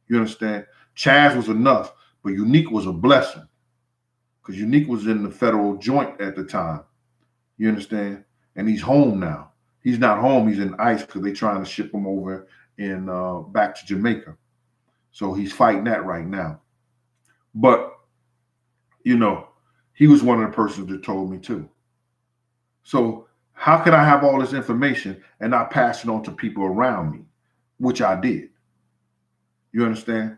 You understand? Chaz was enough, but Unique was a blessing, because Unique was in the federal joint at the time. You understand? And he's home now. He's not home. He's in ICE because they're trying to ship him over in back to Jamaica. So he's fighting that right now. But, you know, he was one of the persons that told me too. So how could I have all this information and not pass it on to people around me, which I did? You understand?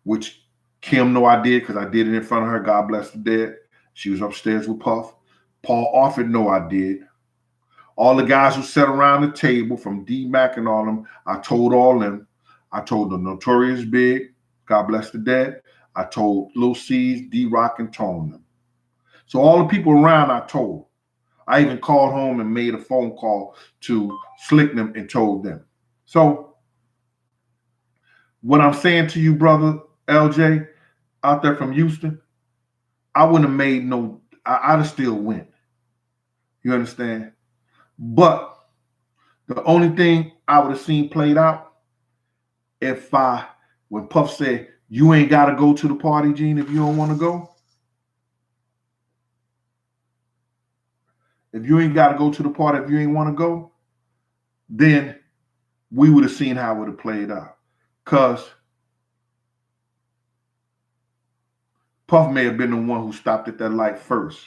Which Kim know I did, because I did it in front of her. God bless the dead. She was upstairs with Puff. Paul Offord know I did. All the guys who sat around the table, from D-Mac and all them, I told all them. I told the Notorious Big, God bless the dead. I told Lil C's, D-Rock, and Tone them. So all the people around I told. I even called home and made a phone call to Slick them and told them. So what I'm saying to you, brother LJ, out there from Houston, I wouldn't have made no, I'd have still went. You understand? But the only thing I would have seen played out, when Puff said, you ain't got to go to the party, Gene, if you don't want to go. If you ain't got to go to the party, if you ain't want to go, then we would have seen how it would have played out. Because Puff may have been the one who stopped at that light first,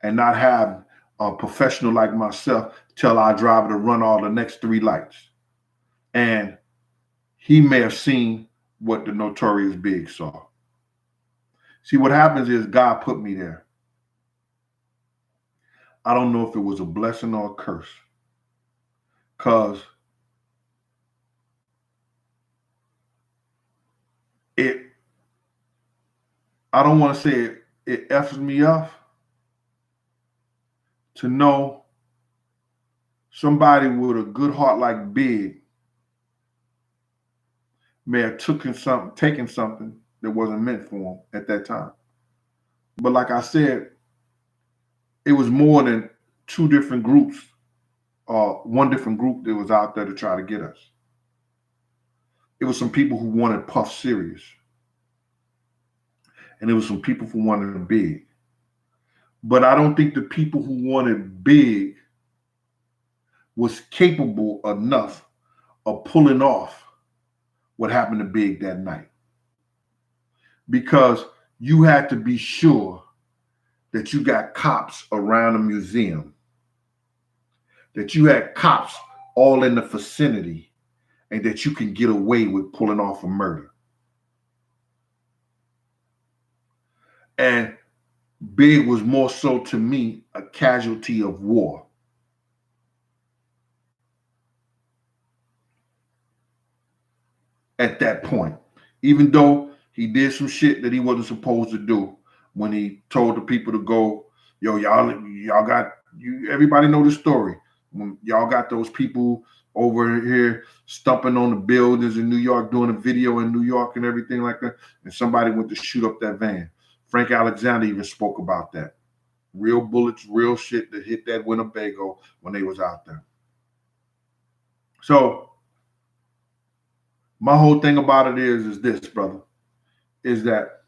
and not have a professional like myself tell our driver to run all the next 3 lights. And he may have seen what the Notorious Big saw. See, what happens is God put me there. I don't know if it was a blessing or a curse, because I don't want to say it F's me off to know somebody with a good heart like Big may have taken something that wasn't meant for him at that time. But like I said, it was more than 2 different groups, one different group that was out there to try to get us. It was some people who wanted Puff serious, and it was some people who wanted Big. But I don't think the people who wanted Big was capable enough of pulling off what happened to Big that night. Because you had to be sure that you got cops around the museum, that you had cops all in the vicinity, and that you can get away with pulling off a murder. And Big was more so, to me, a casualty of war. At that point, even though he did some shit that he wasn't supposed to do, when he told the people to go, yo, y'all got, everybody know the story. When y'all got those people over here stumping on the buildings in New York, doing a video in New York and everything like that, and somebody went to shoot up that van. Frank Alexander even spoke about that. Real bullets, real shit that hit that Winnebago when they was out there. So my whole thing about it is this, brother, is that,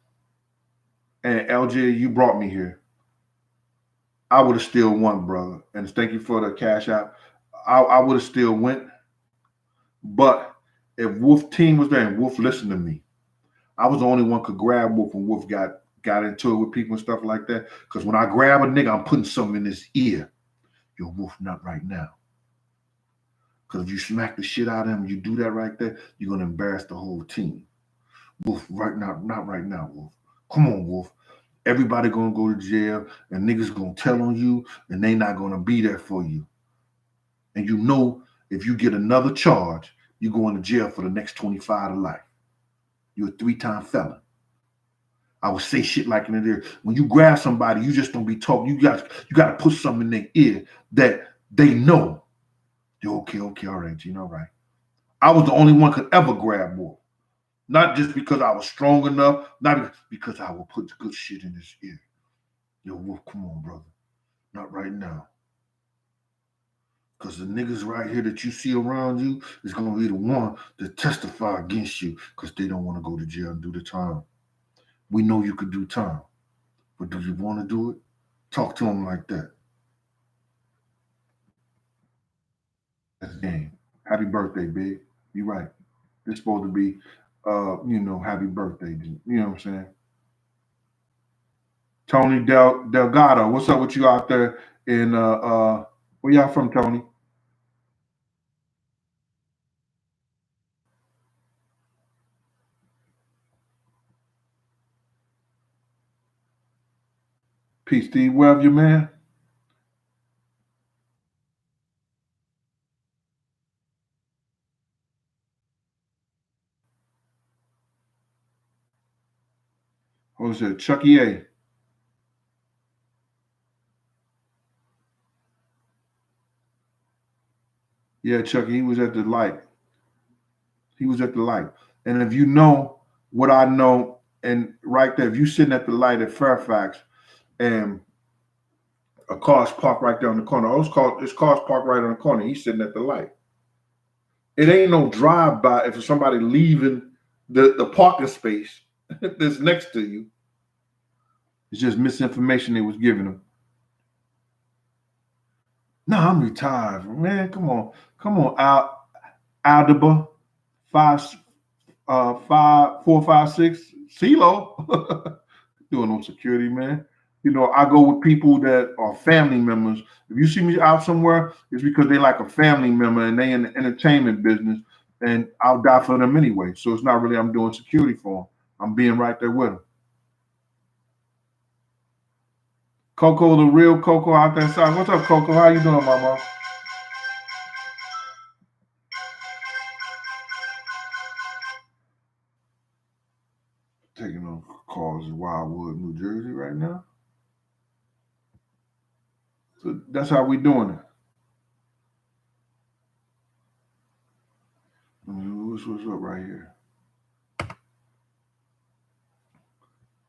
and LJ, you brought me here. I would have still won, brother. And thank you for the cash out. I would have still went. But if Wolf team was there and Wolf listened to me, I was the only one could grab Wolf, and Wolf got into it with people and stuff like that. Because when I grab a nigga, I'm putting something in his ear. Yo, Wolf, not right now. Because if you smack the shit out of him, you do that right there, you're going to embarrass the whole team. Wolf, right now, not right now, Wolf. Come on, Wolf. Everybody gonna go to jail, and niggas gonna tell on you, and they not gonna be there for you. And you know, if you get another charge, you going to jail for the next 25 to life. You're a 3-time felon. I would say shit like in there. When you grab somebody, you just don't be talking. You got to put something in their ear that they know. You're okay, all right, you know, right. I was the only one could ever grab Wolf. Not just because I was strong enough, not because I would put the good shit in his ear. Yo, Wolf, come on, brother. Not right now. Because the niggas right here that you see around you is going to be the one to testify against you because they don't want to go to jail and do the time. We know you could do time, but do you want to do it? Talk to them like that. That's the game. Happy birthday, big. You right. It's supposed to be, happy birthday. You know what I'm saying? Tony Delgado, what's up with you out there in where y'all from, Tony? Peace, Steve Webb, your man. What was it? Chucky A. Yeah, Chucky, he was at the light. He was at the light. And if you know what I know, and right there, if you sitting at the light at Fairfax and a car's parked right there on the corner, his car's parked right on the corner, he's sitting at the light. It ain't no drive by if somebody leaving the parking space that's next to you. It's just misinformation they was giving them. No, I'm retired, man. Come on, Aldaba, 456, CeeLo. Doing no security, man. You know, I go with people that are family members. If you see me out somewhere, it's because they like a family member and they in the entertainment business, and I'll die for them anyway. So it's not really I'm doing security for them. I'm being right there with them. Coco, the real Coco out there inside. What's up, Coco? How you doing, mama? Taking on calls in Wildwood, New Jersey right now. So that's how we doing it. What's up right here?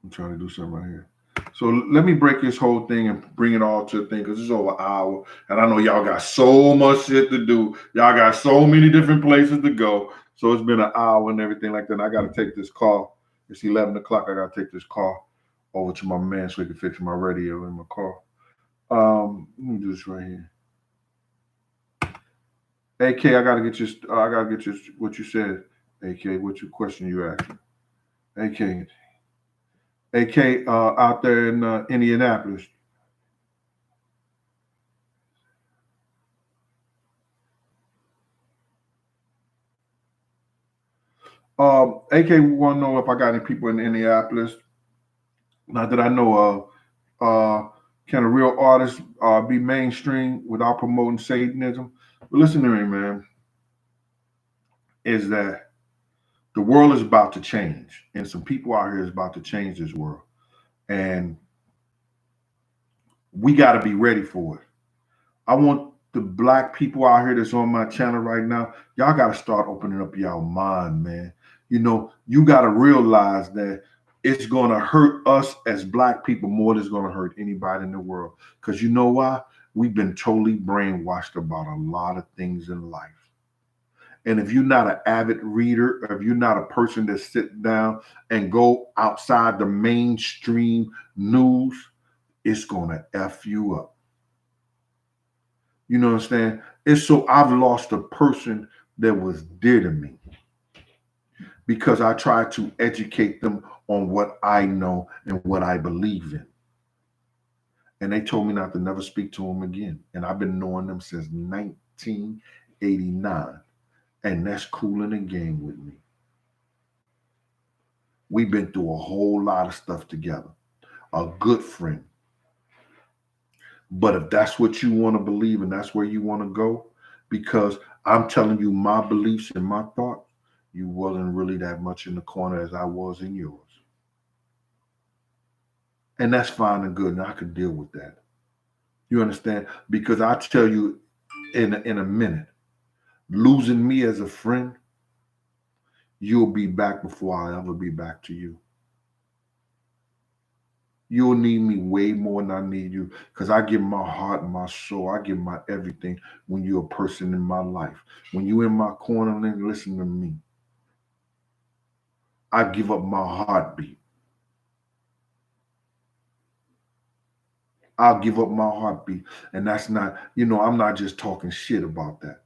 I'm trying to do something right here. So let me break this whole thing and bring it all to a thing because it's over an hour. And I know y'all got so much shit to do. Y'all got so many different places to go. So it's been an hour and everything like that. And I got to take this call. It's 11 o'clock. I got to take this call over to my man so he can fix my radio in my car. Let me do this right here. AK, I gotta get your what you said. AK, what your question you asked me. AK, out there in Indianapolis. AK, we want to know if I got any people in Indianapolis. Not that I know of. Can a real artist be mainstream without promoting Satanism? But listen to me, man. Is that the world is about to change, and some people out here is about to change this world, and we got to be ready for it. I want the black people out here that's on my channel right now, y'all got to start opening up y'all mind, man. You know, you got to realize that it's going to hurt us as black people more than it's going to hurt anybody in the world. Because you know why? We've been totally brainwashed about a lot of things in life. And if you're not an avid reader, or if you're not a person that sit down and go outside the mainstream news, it's going to F you up. You know what I'm saying? It's so I've lost a person that was dear to me because I tried to educate them on what I know and what I believe in. And they told me not to never speak to them again. And I've been knowing them since 1989. And that's cool in the game with me. We've been through a whole lot of stuff together. a good friend. But if that's what you want to believe and that's where you want to go, because I'm telling you my beliefs and my thoughts, you wasn't really that much in the corner as I was in yours. And that's fine and good, and I could deal with that. You understand? Because I tell you in a minute, losing me as a friend, you'll be back before I'll ever be back to you. You'll need me way more than I need you because I give my heart and my soul. I give my everything when you're a person in my life. When you're in my corner and listen to me, I give up my heartbeat. I'll give up my heartbeat. And that's not, I'm not just talking shit about that.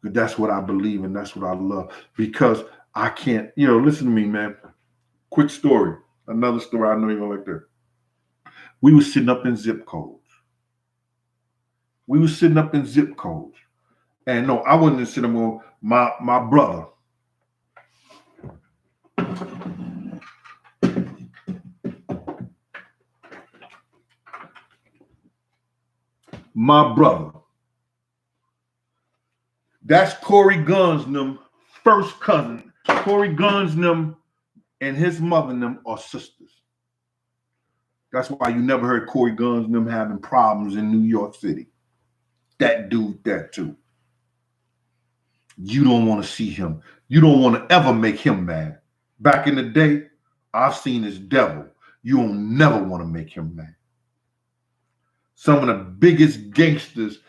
But that's what I believe and that's what I love because I can't, listen to me, man. Quick story. Another story I know you're going to like that. We were sitting up in zip codes. And no, I wasn't sitting on my brother. My brother. That's Corey Guns them first cousin. Corey Guns them and his mother and them are sisters. That's why you never heard Corey Guns and them having problems in New York City. That dude, that too. You don't want to see him. You don't want to ever make him mad. Back in the day, I've seen his devil. You don't never want to make him mad. Some of the biggest gangsters,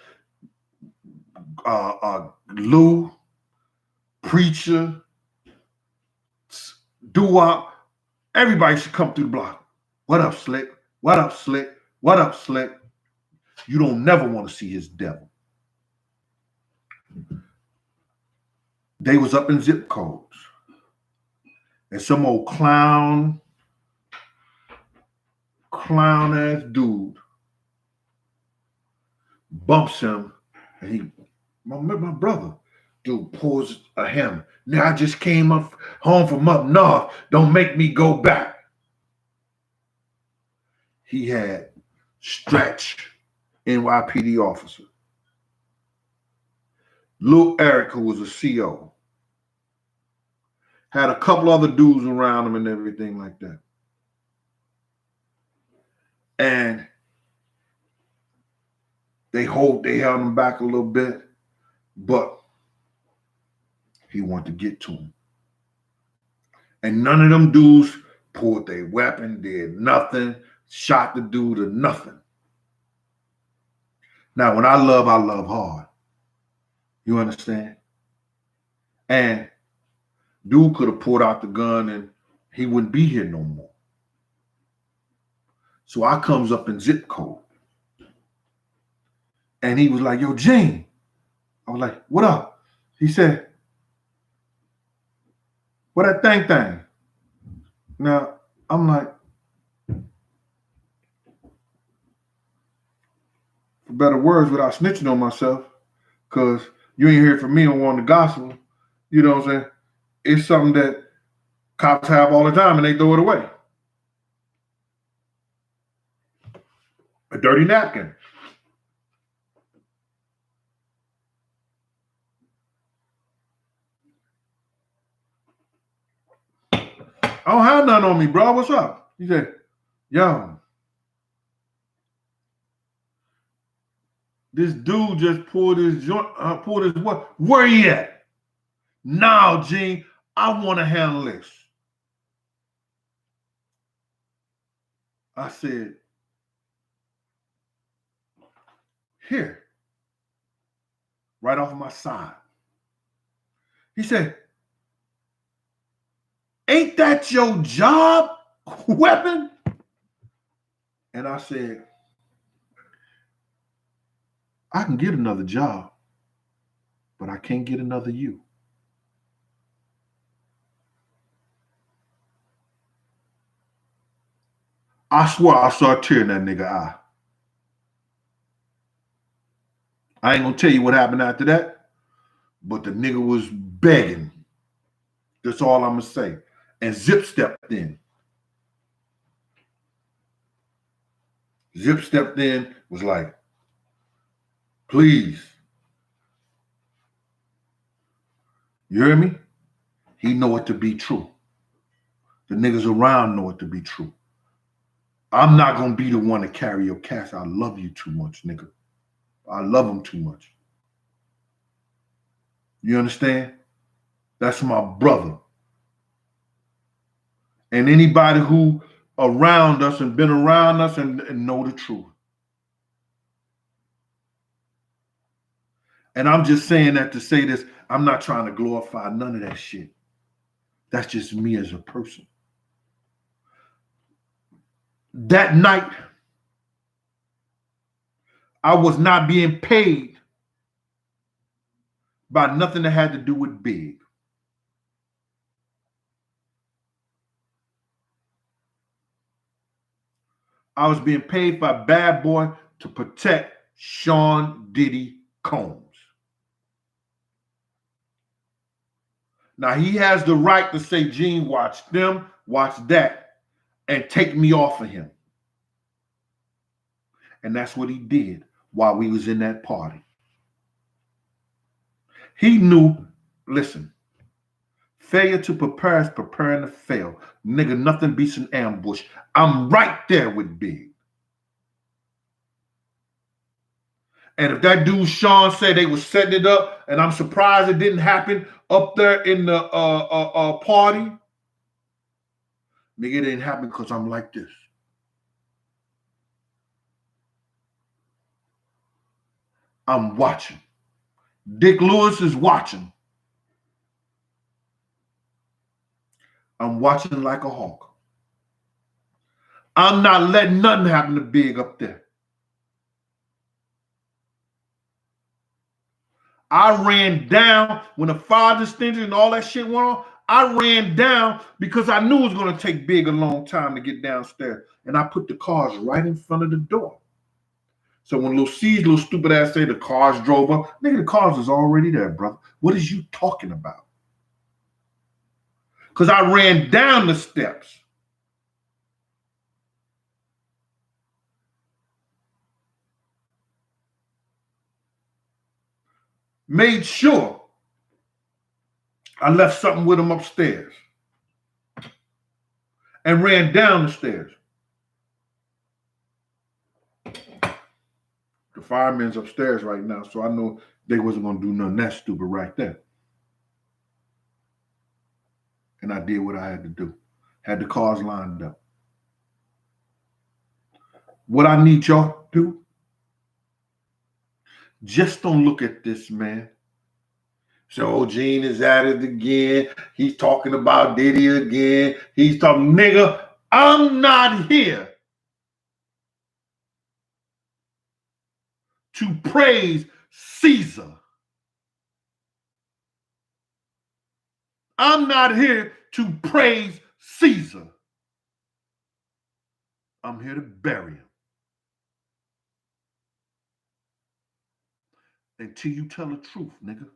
Lou, Preacher, Doo-Wop, everybody should come through the block. What up, Slick? What up, Slick? What up, Slick? You don't never want to see his devil. They was up in zip codes. And some old clown ass dude bumps him and my brother, dude pulls a him. Now I just came up home from up north. Don't make me go back. He had Stretch, NYPD officer. Lil Eric, who was a CO. Had a couple other dudes around him and everything like that. And they held him back a little bit, but he wanted to get to him. And none of them dudes pulled their weapon, did nothing, shot the dude or nothing. Now, when I love hard. You understand? And dude could have pulled out the gun and he wouldn't be here no more. So I comes up in zip code. And he was like, yo, Gene. I was like, what up? He said, what that thing? Now, I'm like, for better words, without snitching on myself, because you ain't hear from me on the gospel, you know what I'm saying? It's something that cops have all the time and they throw it away. A dirty napkin. I don't have nothing on me, bro. What's up? He said, yo, this dude just pulled his joint, pulled his what? Where he at? Now, Gene, I want to handle this. I said, here, right off my side. He said, ain't that your job, weapon? And I said, I can get another job, but I can't get another you. I swear I saw a tear in that nigga eye. I ain't gonna tell you what happened after that, but the nigga was begging. That's all I'm gonna say. And Zip stepped in. Zip stepped in, was like, please. You hear me? He know it to be true. The niggas around know it to be true. I'm not going to be the one to carry your cast. I love you too much, nigga. I love him too much. You understand? That's my brother. And anybody who around us and been around us and know the truth. And I'm just saying that to say this. I'm not trying to glorify none of that shit. That's just me as a person. That night, I was not being paid by nothing that had to do with Big. I was being paid by Bad Boy to protect Sean Diddy Combs. Now, he has the right to say, Gene, watch them, watch that, and take me off of him. And that's what he did while we was in that party. He knew, listen, failure to prepare is preparing to fail. Nigga, nothing beats an ambush. I'm right there with Big. And if that dude Sean said they was setting it up, and I'm surprised it didn't happen up there in the party, nigga, it didn't happen because I'm like this. I'm watching. Dick Lewis is watching. I'm watching like a hawk. I'm not letting nothing happen to Big up there. I ran down when the fire extinguisher and all that shit went on. I ran down because I knew it was going to take Big a long time to get downstairs. And I put the cars right in front of the door. So when little stupid ass say the cars drove up, nigga, the cars was already there, brother. What is you talking about? Because I ran down the steps. Made sure I left something with him upstairs. And ran down the stairs. The fireman's upstairs right now, so I know they wasn't going to do nothing that stupid right there. And I did what I had to do. Had the cars lined up. What I need y'all to do, just don't look at this man. So Gene is at it again. He's talking about Diddy again. He's talking, nigga, I'm not here to praise Caesar. I'm not here to praise Caesar. I'm here to bury him. Until you tell the truth, nigga.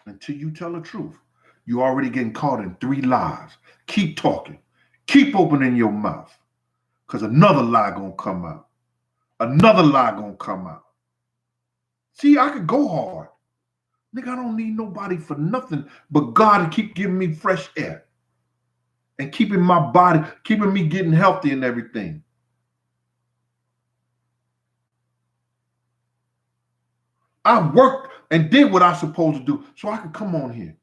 Until you tell the truth. You already getting caught in 3 lies. Keep talking. Keep opening your mouth. Because another lie gonna come out. Another lie gonna come out. See, I could go hard. Nigga, I don't need nobody for nothing but God to keep giving me fresh air. And keeping my body, keeping me getting healthy and everything. I worked and did what I was supposed to do so I could come on here.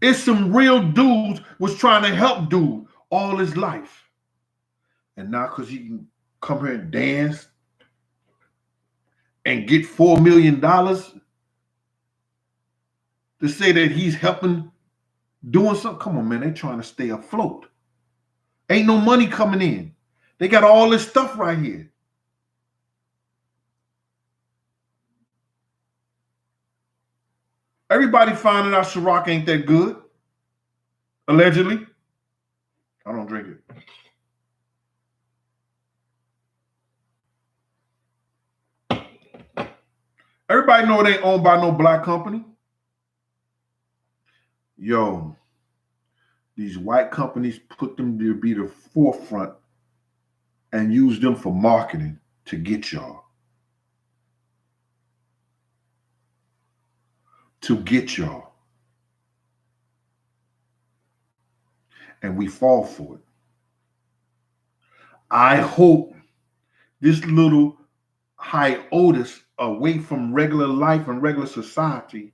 It's some real dudes was trying to help dude all his life. And now because he can come here and dance and get $4 million to say that he's helping doing something. Come on, man, they trying to stay afloat. Ain't no money coming in. They got all this stuff right here. Everybody finding out Ciroc ain't that good. Allegedly. I don't drink it. Everybody know it ain't owned by no black company. Yo, these white companies put them to be the forefront and use them for marketing to get y'all. To get y'all. And we fall for it. I hope this little hiatus away from regular life and regular society,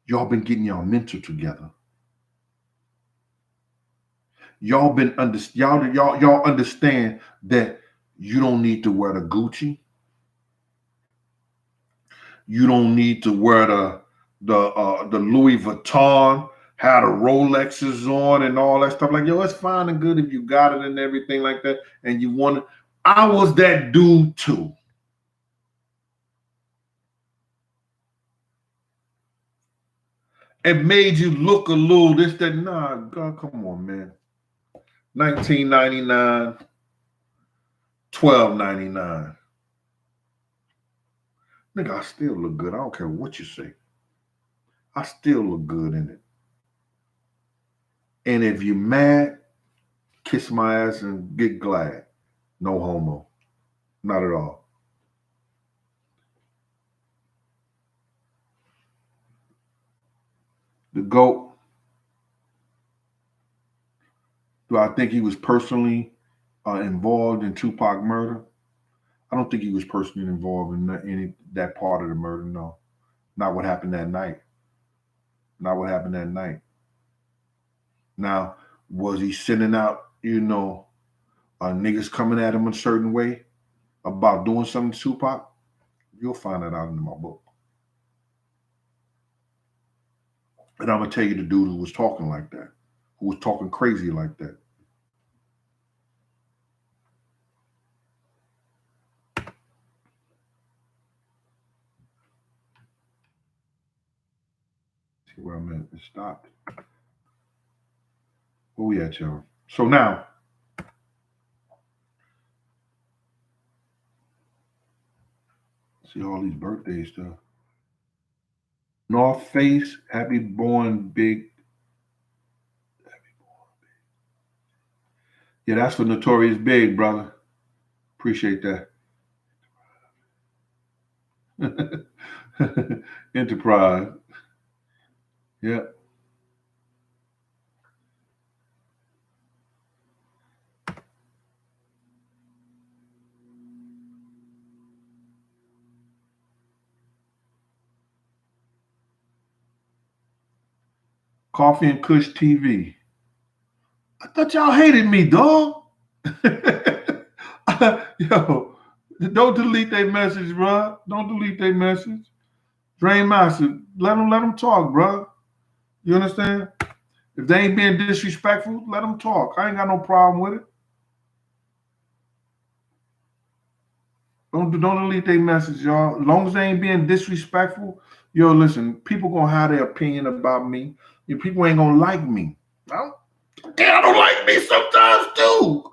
y'all been getting y'all mental together. Y'all y'all understand that you don't need to wear the Gucci. You don't need to wear the Louis Vuitton, have the Rolexes on and all that stuff. Like, yo, it's fine and good if you got it and everything like that, and you want it. I was that dude too. It made you look a little this, that. Nah, God, come on, man. 1999, 12.99. Nigga, I still look good. I don't care what you say. I still look good in it. And if you're mad, kiss my ass and get glad. No homo. Not at all. The GOAT, do I think he was personally involved in Tupac murder? I don't think he was personally involved in any that part of the murder, no. Not what happened that night. Not what happened that night. Now, was he sending out, niggas coming at him a certain way about doing something to Tupac? You'll find that out in my book. And I'm going to tell you the dude who was talking like that, who was talking crazy like that. See where I'm at? It stopped. Where we at, y'all? So now, see all these birthday stuff. North Face, happy born big. Yeah, that's for Notorious Big, brother. Appreciate that. Enterprise. Yeah. Coffee and Kush TV. I thought y'all hated me, dog. Yo, don't delete their message, bro. Don't delete their message. Drain Master, let them talk, bro. You understand? If they ain't being disrespectful, let them talk. I ain't got no problem with it. Don't delete their message, y'all. As long as they ain't being disrespectful, yo, listen, people gonna have their opinion about me. Your people ain't gonna like me. I don't like me sometimes too.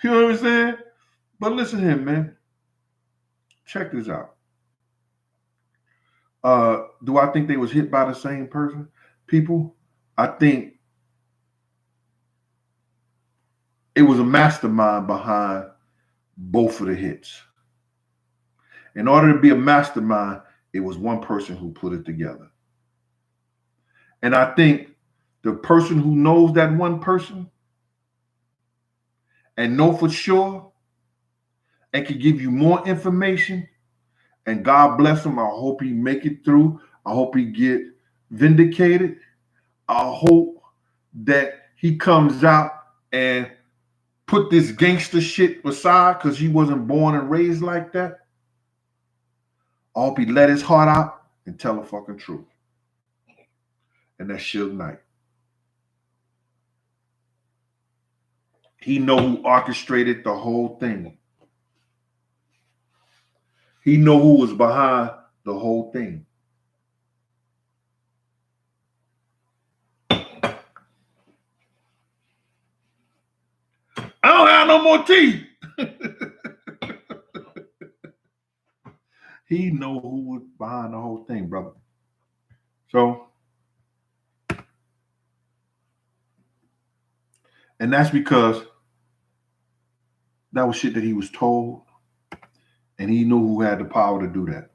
You know what I'm saying? But listen here, man. Check this out. Do I think they was hit by the same person? People, I think it was a mastermind behind both of the hits. In order to be a mastermind, it was one person who put it together. And I think the person who knows that one person and know for sure and can give you more information, and God bless him. I hope he make it through. I hope he get vindicated. I hope that he comes out and put this gangster shit aside because he wasn't born and raised like that. I hope he let his heart out and tell the fucking truth. And that's Suge Knight. He know who orchestrated the whole thing. He know who was behind the whole thing. I don't have no more tea. He know who was behind the whole thing, brother. So, and that's because that was shit that he was told, and he knew who had the power to do that.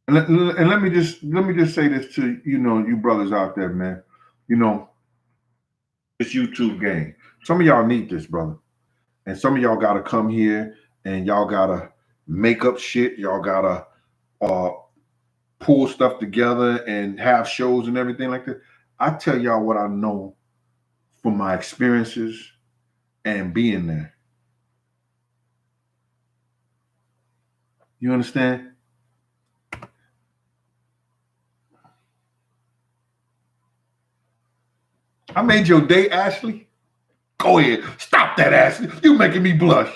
And let me just say this to you brothers out there, man. You know, this YouTube game. Some of y'all need this, brother, and some of y'all gotta come here and y'all gotta make up shit. Y'all gotta uh, pull stuff together and have shows and everything like that. I tell y'all what I know from my experiences and being there. You understand? I made your day, Ashley. Go ahead. Stop that, Ashley. You making me blush.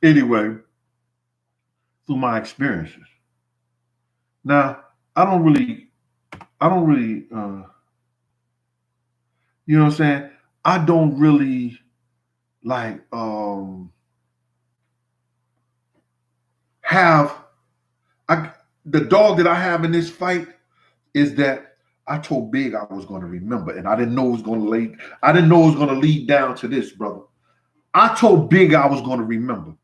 Anyway, through my experiences. Now, I don't really, you know what I'm saying? I don't really like have the dog that I have in this fight is that I told Big I was going to remember, and I didn't know it was going to lead. I didn't know it was going to lead down to this, brother. I told Big I was going to remember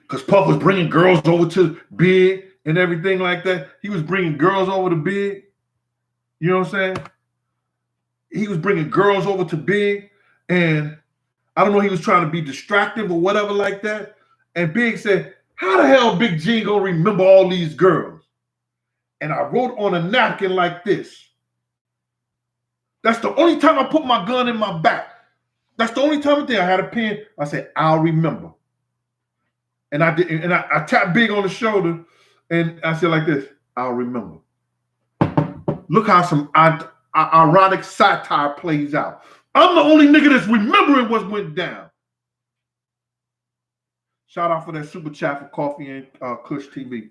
because Puff was bringing girls over to Big and everything like that. He was bringing girls over to Big. You know what I'm saying? He was bringing girls over to Big, and I don't know, he was trying to be distractive or whatever like that. And Big said, "How the hell Big G gonna remember all these girls?" And I wrote on a napkin like this. That's the only time I put my gun in my back. That's the only time I had a pen. I said, "I'll remember." And I did, and I tapped Big on the shoulder, and I said like this, "I'll remember." Look how some ironic satire plays out. I'm the only nigga that's remembering what went down. Shout out for that super chat for Coffee and Kush TV.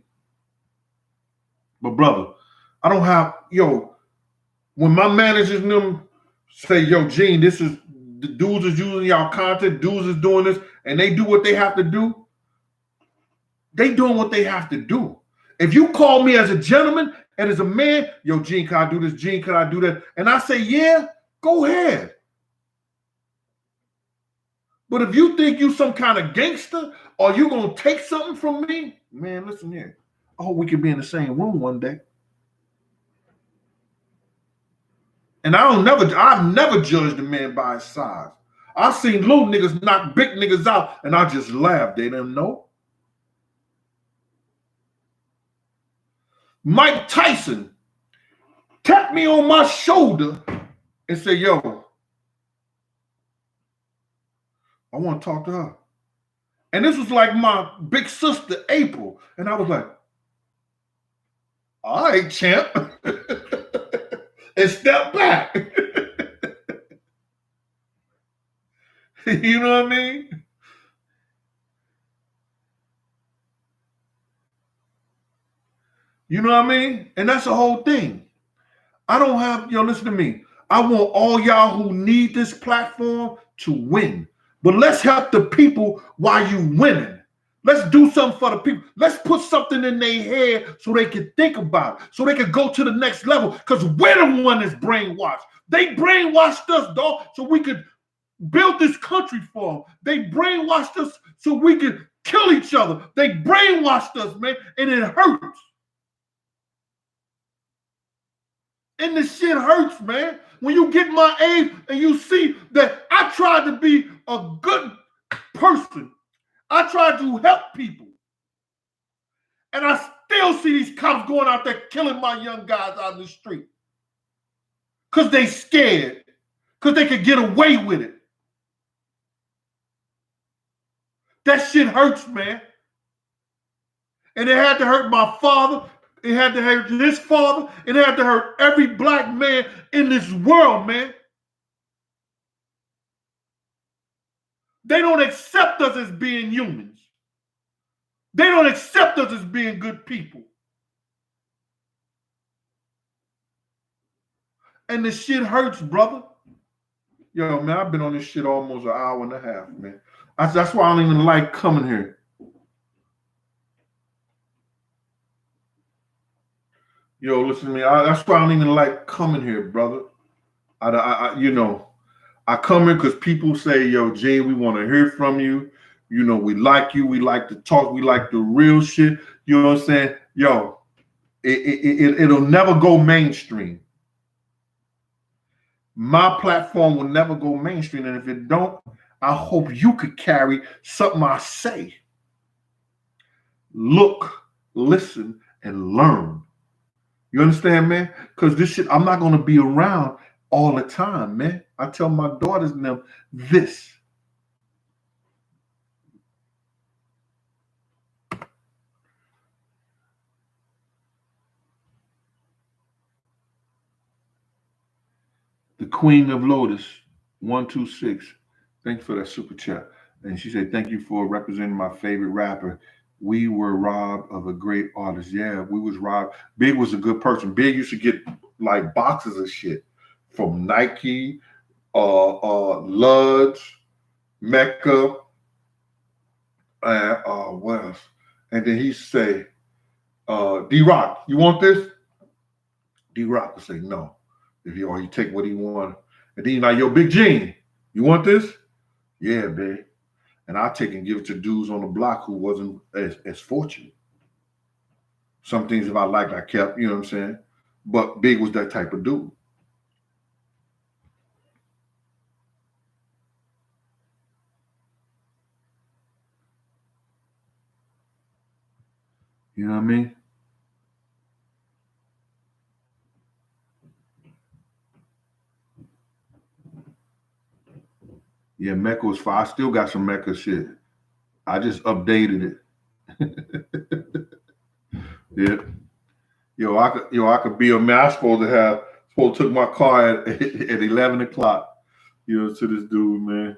But brother, I don't have, when my managers and them say, "Yo, Gene, this is, the dudes is using y'all content, dudes is doing this," and they do what they have to do, they doing what they have to do. If you call me as a gentleman and as a man, "Yo, Gene, can I do this? Gene, can I do that?" And I say, "Yeah, go ahead." But if you think you some kind of gangster or you gonna take something from me, man, listen here. I hope we can be in the same room one day. And I've never judged a man by his size. I've seen little niggas knock big niggas out, and I just laughed. They didn't know. Mike Tyson tapped me on my shoulder and said, "Yo, I want to talk to her." And this was like my big sister, April. And I was like, "All right, champ." And step back. You know what I mean? You know what I mean? And that's the whole thing. I don't have, listen to me. I want all y'all who need this platform to win. But let's help the people while you winning. Let's do something for the people. Let's put something in their head so they can think about it, so they can go to the next level. Because we're the one that's brainwashed. They brainwashed us, dog, so we could build this country for them. They brainwashed us so we could kill each other. They brainwashed us, man, and it hurts. And this shit hurts, man. When you get my age and you see that I tried to be a good person, I tried to help people, and I still see these cops going out there killing my young guys out in the street because they scared, because they could get away with it. That shit hurts, man. And it had to hurt my father. It had to hurt his father. It had to hurt every black man in this world, man. They don't accept us as being humans. They don't accept us as being good people. And the shit hurts, brother. Yo, man, I've been on this shit almost an hour and a half, man. That's why I don't even like coming here. Yo, listen to me. That's why I don't even like coming here, brother. I come here because people say, yo, Jay, we want to hear from you. You know, we like you. We like to talk. We like the real shit. You know what I'm saying? Yo, it'll never go mainstream. My platform will never go mainstream. And if it don't, I hope you could carry something I say. Look, listen, and learn. You understand, man? Because this shit, I'm not going to be around all the time, man. I tell my daughters and them this. The Queen of Lotus, 126. Thanks for that super chat. And she said, thank you for representing my favorite rapper. We were robbed of a great artist. Yeah, we was robbed. Big was a good person. Big used to get like boxes of shit from Nike, Luds, Mecca, what else? And then he'd say, D-Rock, you want this? D-Rock would say no. Or he take what he wanted. And then he's like, yo, Big Gene, you want this? Yeah, babe. And I take and give it to dudes on the block who wasn't as fortunate. Some things if I liked, I kept, you know what I'm saying? But Big was that type of dude. You know what I mean? Yeah, Mecca was fire. I still got some Mecca shit. I just updated it. Yeah. I could be a man. I supposed to took my car at 11 o'clock, to this dude, man.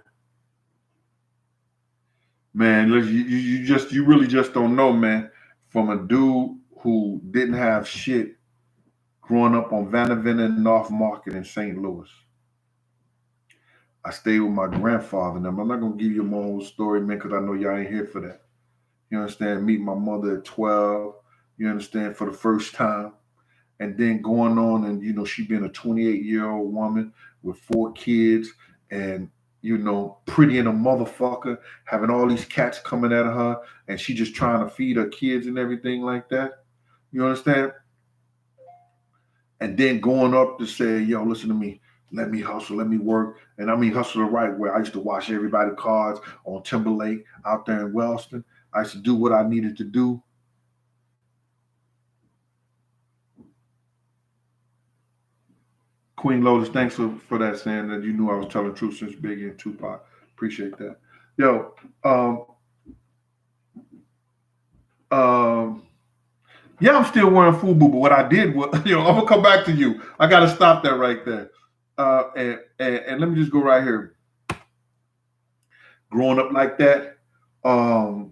Man, look, you really just don't know, man. From a dude who didn't have shit growing up on Vanderbilt and North Market in St. Louis. I stayed with my grandfather. Now, I'm not gonna give you my whole story, man, because I know y'all ain't here for that. You understand? Meet my mother at 12. You understand? For the first time. And then going on and, she being a 28-year-old woman with 4 kids and, pretty in a motherfucker, having all these cats coming at her and she just trying to feed her kids and everything like that. You understand? And then going up to say, yo, listen to me. Let me hustle. Let me work. And I mean hustle the right way. I used to wash everybody's cars on Timberlake out there in Wellston. I used to do what I needed to do. Queen Lotus, thanks for that, saying that you knew I was telling the truth since Biggie and Tupac. Appreciate that. Yo, yeah, I'm still wearing FUBU, but what I did was, I'm gonna come back to you. I gotta stop that right there. And let me just go right here. Growing up like that, I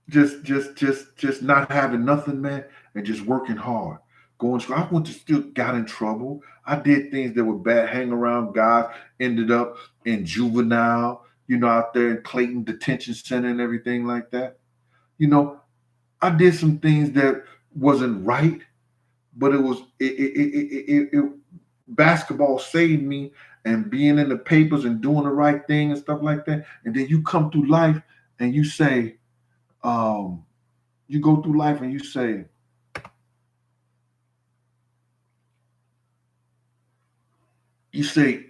just not having nothing, man, and just working hard. Going to school. I went to still got in trouble. I did things that were bad, hang around guys, ended up in juvenile, out there in Clayton Detention Center and everything like that. I did some things that wasn't right, but it basketball saved me, and being in the papers and doing the right thing and stuff like that. And then you come through life and you say, you go through life and you say,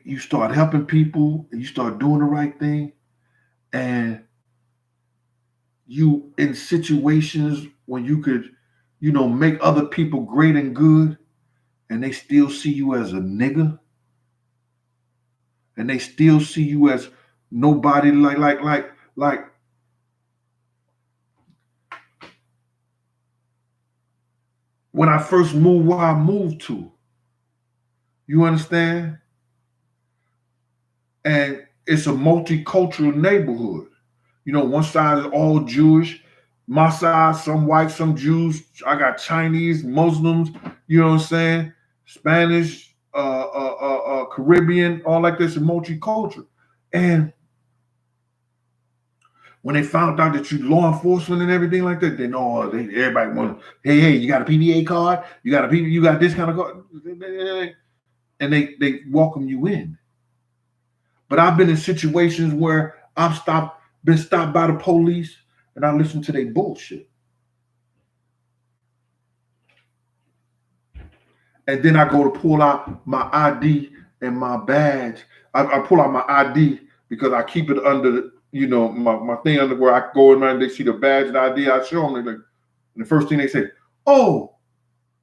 you start helping people and you start doing the right thing, and you in situations when you could, make other people great and good, and they still see you as a nigga, and they still see you as nobody. Like when I first moved where I moved to, you understand? And it's a multicultural neighborhood. One side is all Jewish, my side, some white, some Jews. I got Chinese, Muslims, you know what I'm saying? Spanish, Caribbean, all like this, and multicultural. And when they found out that you law enforcement and everything like that, then everybody want, hey, you got a PBA card? You got this kind of card? And they welcome you in. But I've been in situations where been stopped by the police, and I listen to their bullshit. And then I go to pull out my ID and my badge. I pull out my ID because I keep it under, my thing under where I go in there and they see the badge and ID. I show them, and the first thing they say, "Oh,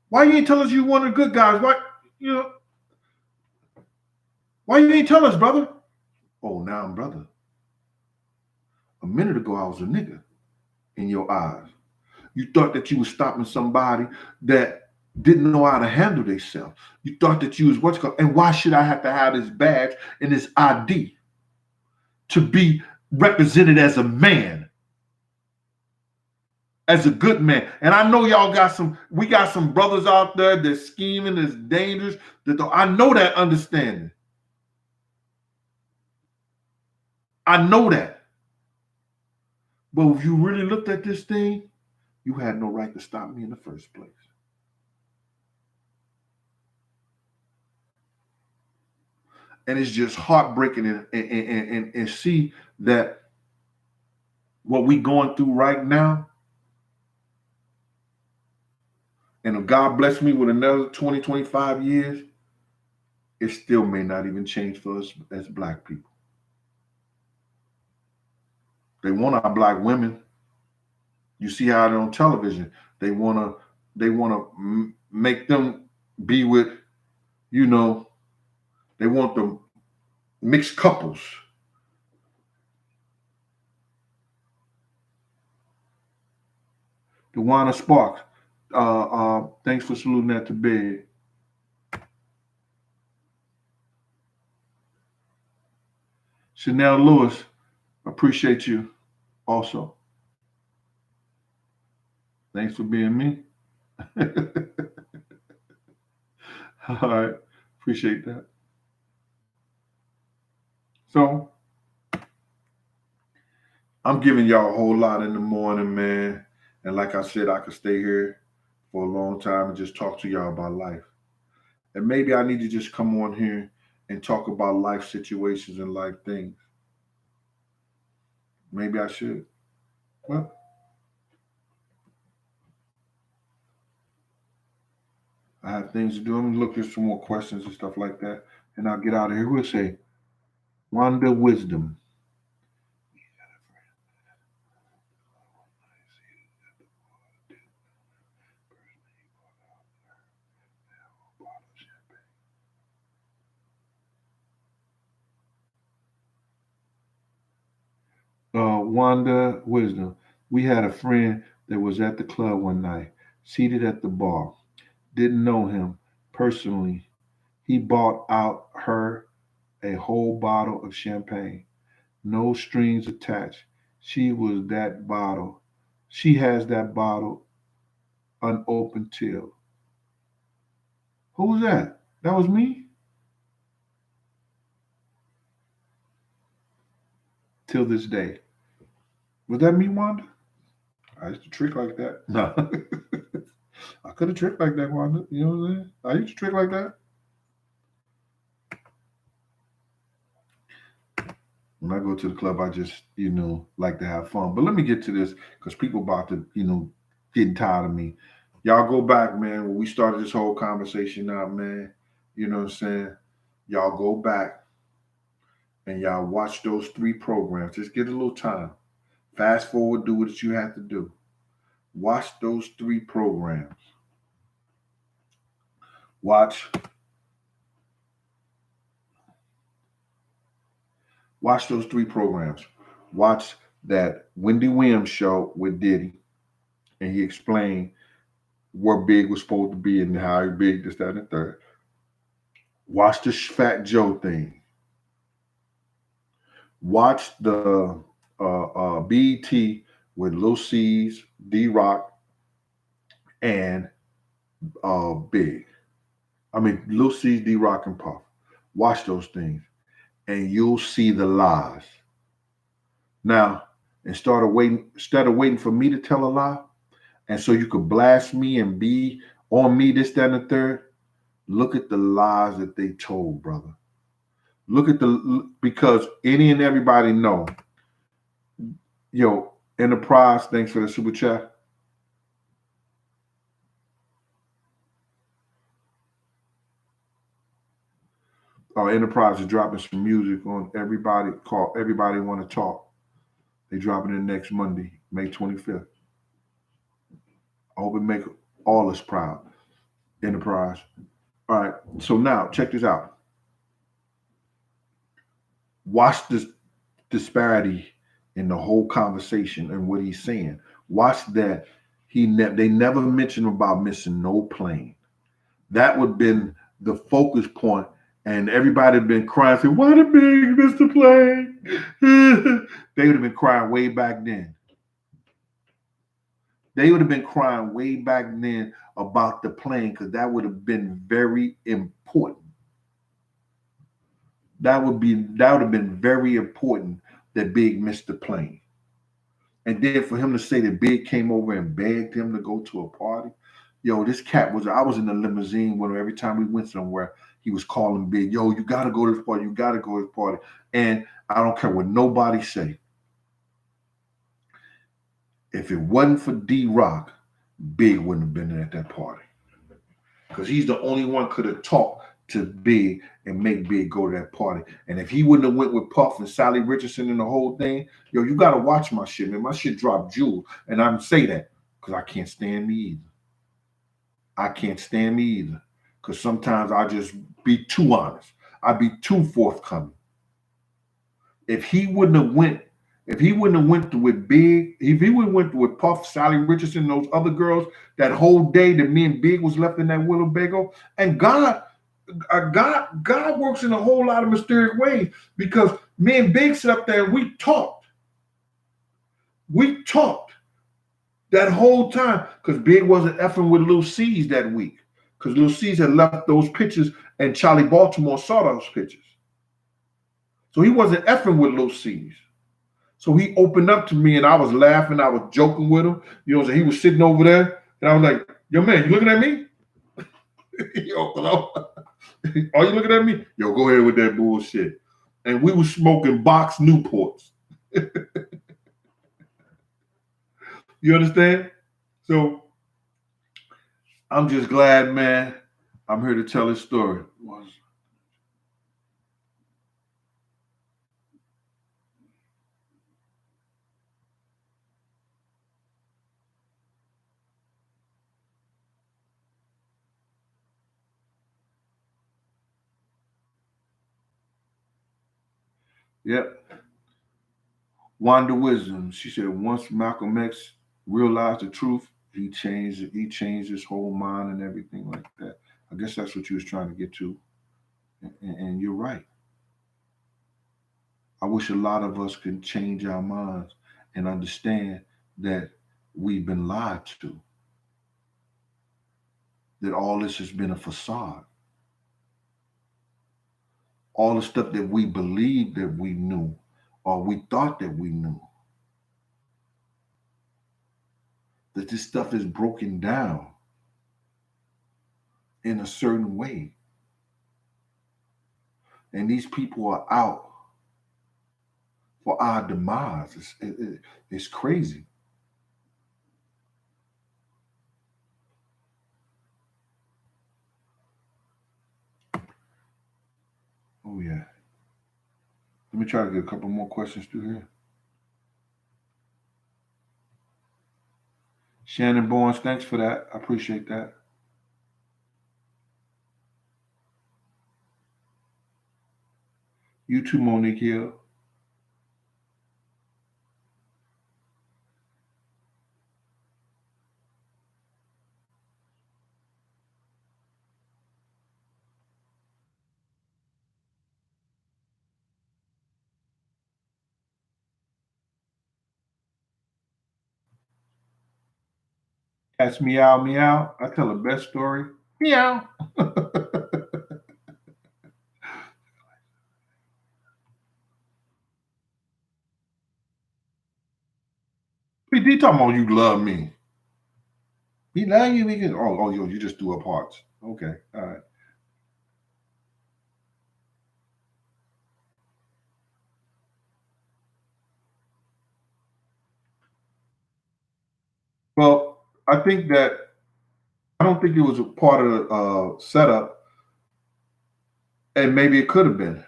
why you ain't tell us you one of the good guys? Why you ain't tell us, brother?" "Oh, now I'm brother. A minute ago I was a nigga in your eyes. You thought that you was stopping somebody that didn't know how to handle themselves. You thought that you was what's called, and why should I have to have this badge and this ID to be represented as a man, as a good man?" And I know y'all we got some brothers out there that's scheming, that's dangerous. I know that understanding. I know that. But if you really looked at this thing, you had no right to stop me in the first place. And it's just heartbreaking and see that what we going through right now, and if God bless me with another 20, 25 years, it still may not even change for us as Black people. They want our Black women. You see how they're on television. They want to make them be with, they want the mixed couples. Dewana Sparks, thanks for saluting that to bed. Chanel Lewis, appreciate you also. Thanks for being me. All right, appreciate that. So, I'm giving y'all a whole lot in the morning, man. And like I said, I could stay here for a long time and just talk to y'all about life. And maybe I need to just come on here and talk about life situations and life things. Maybe I should. Well, I have things to do. I'm gonna look at some more questions and stuff like that, and I'll get out of here. We'll say, Wanda Wisdom. Wanda Wisdom. We had a friend that was at the club one night, seated at the bar. Didn't know him personally. He bought out her a whole bottle of champagne. No strings attached. She was that bottle. She has that bottle unopened till. Who was that? That was me? Till this day. Was that me, Wanda? I used to trick like that. No. I could have tricked like that, Wanda. You know what I'm saying? I used to trick like that. When I go to the club, I just, like to have fun. But let me get to this because people about to, getting tired of me. Y'all go back, man. When we started this whole conversation out, man, you know what I'm saying? Y'all go back and y'all watch those 3 programs. Just get a little time. Fast forward, do what you have to do. Watch those 3 programs. Watch those 3 programs. Watch that Wendy Williams show with Diddy, and he explained what Big was supposed to be and how big this, that, and the third. Watch the Fat Joe thing. Watch the BET with Lil C's, D Rock, and Big. I mean, Lil C's, D Rock, and Puff. Watch those things, and you'll see the lies. Now, instead of waiting for me to tell a lie, and so you could blast me and be on me, this, that, and the third. Look at the lies that they told, brother. Look at because any and everybody know. Yo, Enterprise, thanks for the super chat. Enterprise is dropping some music on everybody called Everybody Want to Talk. They dropping it next Monday, May 25th. I hope it make all us proud. Enterprise. All right. So now check this out. Watch this disparity in the whole conversation and what he's saying. Watch that they never mentioned about missing no plane. That would have been the focus point, and everybody had been crying, saying, "Why the big Mr. Plane?" They would have been crying way back then. They would have been crying way back then about the plane because that would have been very important. That would have been very important that Big missed the plane. And then for him to say that Big came over and begged him to go to a party. Yo, this cat I was in the limousine with him every time we went somewhere. He was calling Big, yo, you gotta go to this party, you gotta go to this party. And I don't care what nobody say. If it wasn't for D Rock, Big wouldn't have been at that party. Because he's the only one could have talked to Big and make Big go to that party. And if he wouldn't have went with Puff and Sally Richardson and the whole thing, yo, you gotta watch my shit, man. My shit dropped jewel. And I'm say that because I can't stand me either. I can't stand me either. Because sometimes I just be too honest. I be too forthcoming. If he wouldn't have went with Big, if he would have went with Puff, Sally Richardson, those other girls, that whole day that me and Big was left in that Winnebago, and God works in a whole lot of mysterious ways because me and Big sat up there and we talked. We talked that whole time because Big wasn't effing with Lil C's that week because Lil C's had left those pictures and Charlie Baltimore saw those pictures. So he wasn't effing with Lil C's. So he opened up to me and I was laughing. I was joking with him. You know, so he was sitting over there and I was like, yo, man, you looking at me? Yo, hello? Are you looking at me? Yo, go ahead with that bullshit. And we were smoking box Newports. You understand? So I'm just glad, man. I'm here to tell his story. Yep. Wanda Wisdom. She said once Malcolm X realized the truth, he changed his whole mind and everything like that. I guess that's what you was trying to get to. And you're right. I wish a lot of us could change our minds and understand that we've been lied to, that all this has been a facade. All the stuff that we believed that we knew or we thought that we knew, that this stuff is broken down in a certain way. And these people are out for our demise. It's crazy. Oh, yeah. Let me try to get a couple more questions through here. Shannon Barnes, thanks for that. I appreciate that. You too, Monique Hill. That's meow meow. I tell the best story. Meow. PD talking about you love me. He love you. We can. You just do up hearts. Okay, all right. Well, I think that I don't think it was a part of the setup, and maybe it could have been.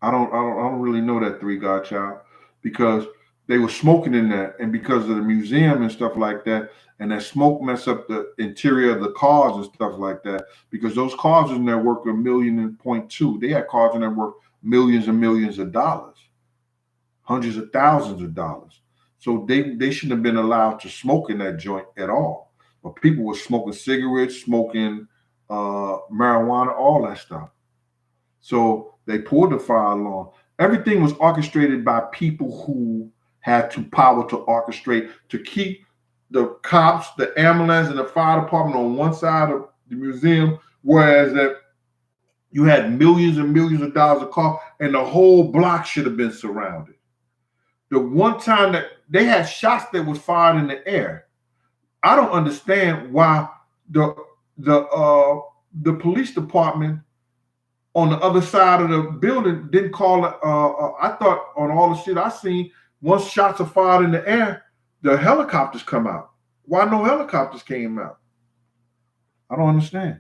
I don't really know that Three Godchild because they were smoking in there, and because of the museum and stuff like that, and that smoke mess up the interior of the cars and stuff like that. Because those cars in there worth a million and point two. They had cars in there worth millions and millions of dollars, hundreds of thousands of dollars. So they shouldn't have been allowed to smoke in that joint at all. But people were smoking cigarettes, smoking marijuana, all that stuff. So they pulled the fire alarm. Everything was orchestrated by people who had to power to orchestrate to keep the cops, the ambulance, and the fire department on one side of the museum, whereas that you had millions and millions of dollars of cost, and the whole block should have been surrounded. The one time that they had shots that was fired in the air, I don't understand why the the uh the police department on the other side of the building didn't call it. I thought on all the shit I seen, once shots are fired in the air, the helicopters come out. Why no helicopters came out? I don't understand.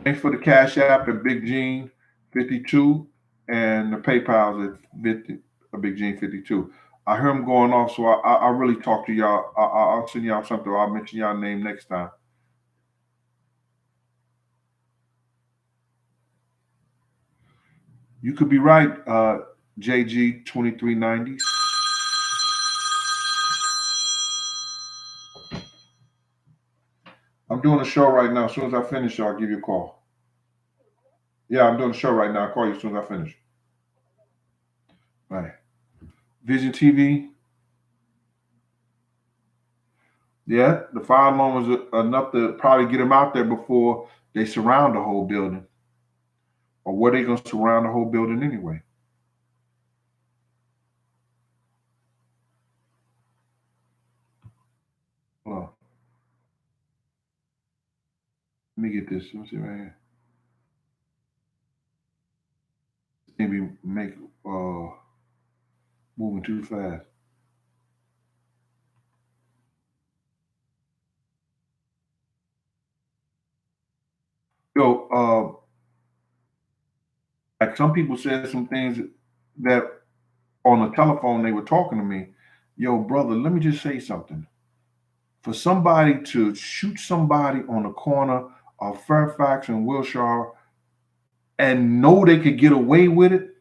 Thanks for the Cash App at Big Gene 52 and the PayPal's at 50, Big Gene 52. I hear him going off, so I really talk to y'all. I'll send y'all something. Or I'll mention y'all name next time. You could be right, JG 2390. I'm doing a show right now. As soon as I finish, I'll give you a call. Yeah, I'm doing a show right now. I'll call you as soon as I finish. All right. Vision TV. Yeah, the fire alarm was enough to probably get them out there before they surround the whole building. Or were they going to surround the whole building anyway? Hold on. Let me get this. Let me see right here. Maybe make moving too fast. Yo, like some people said some things that on the telephone they were talking to me. Yo, brother, let me just say something. For somebody to shoot somebody on the corner of Fairfax and Wilshire and know they could get away with it,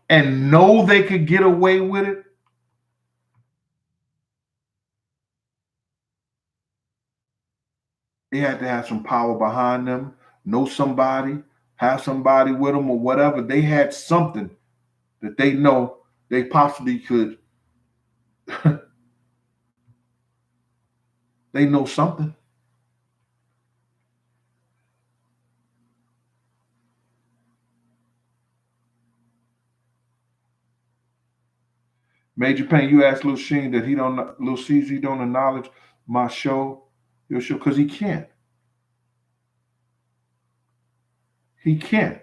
and know they could get away with it, they had to have some power behind them, know somebody, have somebody with them or whatever. They had something that they know they possibly could. They know something. Major Pain, you asked Lil Sheen that he don't, Lil CZ don't acknowledge my show, your show, because he can't. He can't.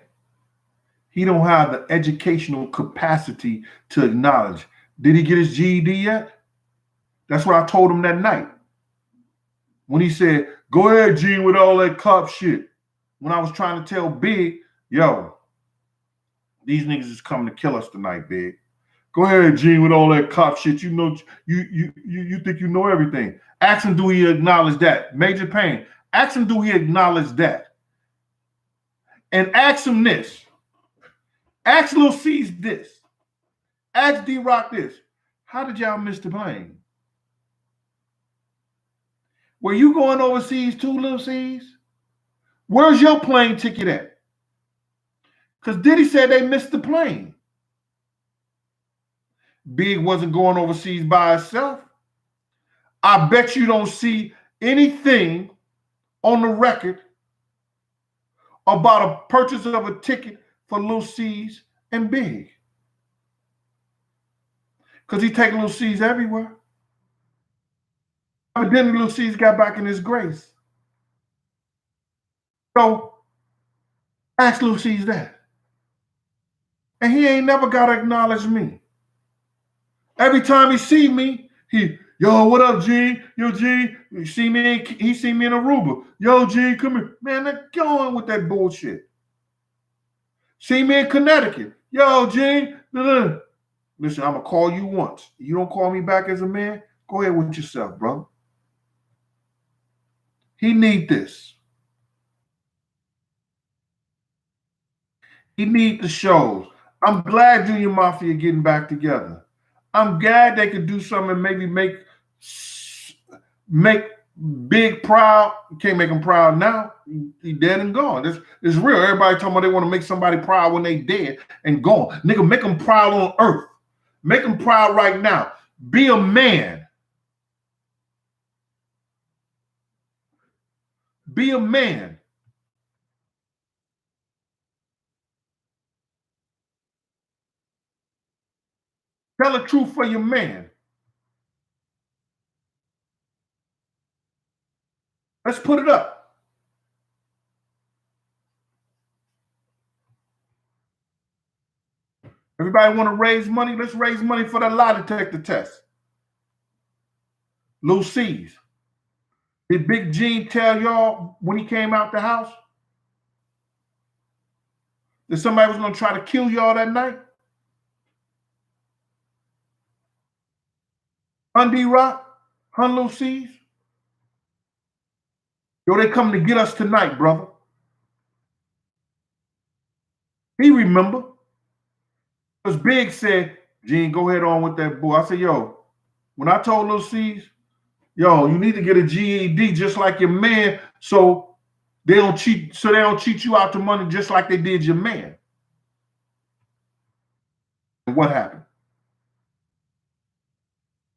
He don't have the educational capacity to acknowledge. Did he get his GED yet? That's what I told him that night. When he said, go ahead, Gene, with all that cop shit. When I was trying to tell Big, yo, these niggas is coming to kill us tonight, Big. Go ahead, Gene, with all that cop shit. You know, you think you know everything. Ask him, do he acknowledge that? Major Pain. Ask him, do he acknowledge that? And ask him this. Ask Lil C's this. Ask D-Rock this. How did y'all miss the plane? Were you going overseas too, Lil C's? Where's your plane ticket at? Because Diddy said they missed the plane. Big wasn't going overseas by itself. I bet you don't see anything on the record about a purchase of a ticket for Lil C's and Big. Because he taking Lil C's everywhere. But then Lil C's got back in his grace. So ask Lil C's that. And he ain't never got to acknowledge me. Every time he see me, yo, what up, Gene? Yo, Gene, he see me in Aruba. Yo, Gene, come here. Man, they're going with that bullshit. See me in Connecticut. Yo, Gene. Listen, I'm going to call you once. You don't call me back as a man, go ahead with yourself, brother. He need this. He need the shows. I'm glad Junior Mafia getting back together. I'm glad they could do something and maybe make Big proud. You can't make him proud now. He dead and gone. It's real. Everybody talking about they want to make somebody proud when they dead and gone. Nigga, make them proud on earth. Make them proud right now. Be a man. Be a man. Tell the truth for your man. Let's put it up. Everybody want to raise money? Let's raise money for that lie detector test. Lil C's. Did Big Gene tell y'all when he came out the house that somebody was going to try to kill y'all that night? Hun D-Rock? Hun Lil C's? Yo, they coming to get us tonight, brother. He remember. Because Big said, Gene, go ahead on with that boy. I said, yo, when I told Lil C's, yo, you need to get a GED just like your man so they don't cheat you out the money just like they did your man. And what happened?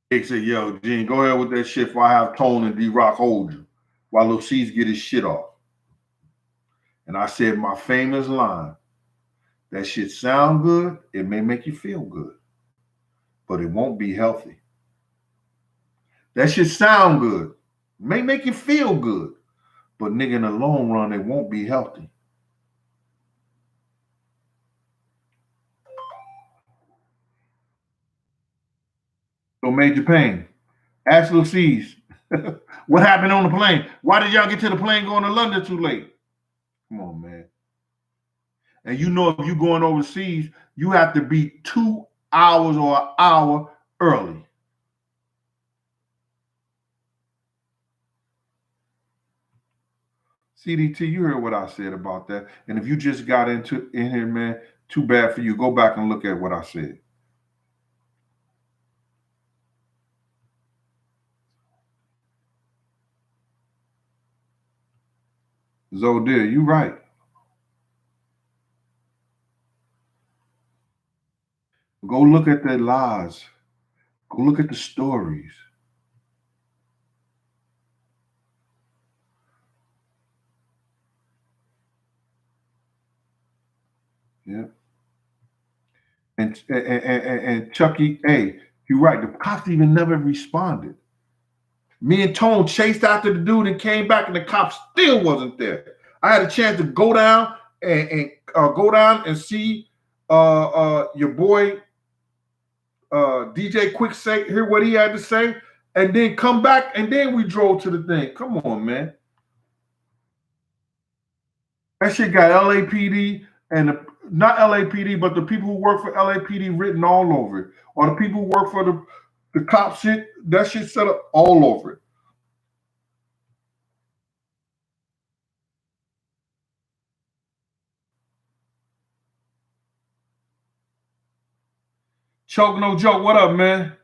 Big said, yo, Gene, go ahead with that shit before I have Tone and D-Rock hold you while Lil C's get his shit off. And I said my famous line, that shit sound good, it may make you feel good, but it won't be healthy. That shit sound good, may make you feel good, but nigga, in the long run, it won't be healthy. So Major Payne, ask Lil C's, what happened on the plane? Why did y'all get to the plane going to London too late? Come on, man. And you know if you're going overseas, you have to be 2 hours or an hour early. CDT, you heard what I said about that. And if you just got in here, man, too bad for you. Go back and look at what I said. Zodir, you right. Go look at their lives. Go look at the stories. Yeah. And Chucky, hey, you're right. The cops even never responded. Me and Tone chased after the dude and came back, and the cops still wasn't there. I had a chance to go down and see your boy DJ Quick hear what he had to say, and then come back, and then we drove to the thing. Come on, man. That shit got LAPD and not LAPD, but the people who work for LAPD written all over it, or the people who work for the cop shit. That shit set up all over it. Choke no joke. What up, man?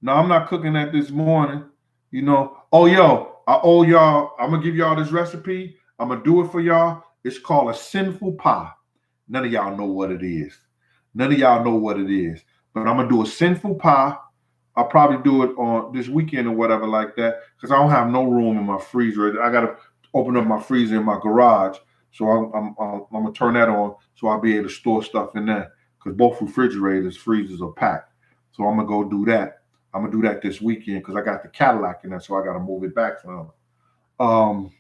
No, I'm not cooking that this morning. You know. Oh, yo, I owe y'all. I'm gonna give y'all this recipe. I'm gonna do it for y'all. It's called a sinful pie. None of y'all know what it is. None of y'all know what it is. But I'm gonna do a sinful pie. I'll probably do it on this weekend or whatever like that because I don't have no room in my freezer. I gotta open up my freezer in my garage, so I'm gonna turn that on so I'll be able to store stuff in there because both refrigerators, freezers are packed. So I'm gonna go do that. I'm gonna do that this weekend because I got the Cadillac in there, so I gotta move it back some. Um,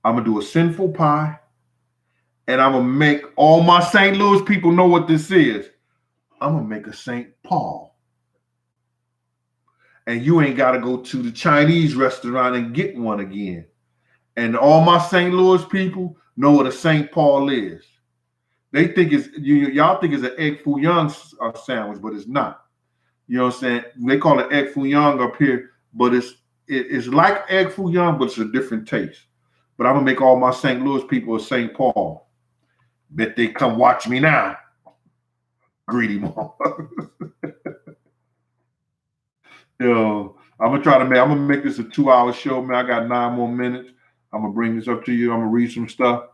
I'm gonna do a sinful pie, and I'm gonna make all my St. Louis people know what this is. I'm gonna make a St. Paul. And you ain't got to go to the Chinese restaurant and get one again. And all my St. Louis people know what a St. Paul is. They think it's y'all think it's an egg foo young sandwich, but it's not. You know what I'm saying? They call it egg foo young up here, but it's like egg foo young, but it's a different taste. But I'm gonna make all my St. Louis people a St. Paul. Bet they come watch me now, greedy motherfucker. Yo, I'm gonna make this a 2-hour show, man. I got 9 more minutes. I'm gonna bring this up to you. I'm gonna read some stuff.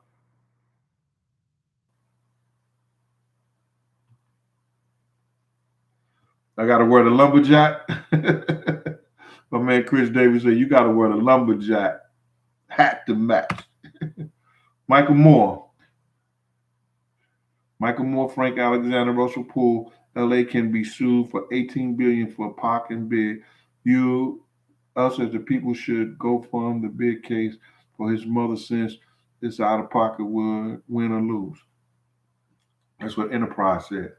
I gotta wear the lumberjack. My man Chris Davis said you gotta wear the lumberjack hat to match. Michael Moore. Michael Moore, Frank Alexander, Russell Poole, LA can be sued for $18 billion for parking bid. You us as the people should go fund the bid case for his mother since it's out of pocket would win or lose. That's what Enterprise said.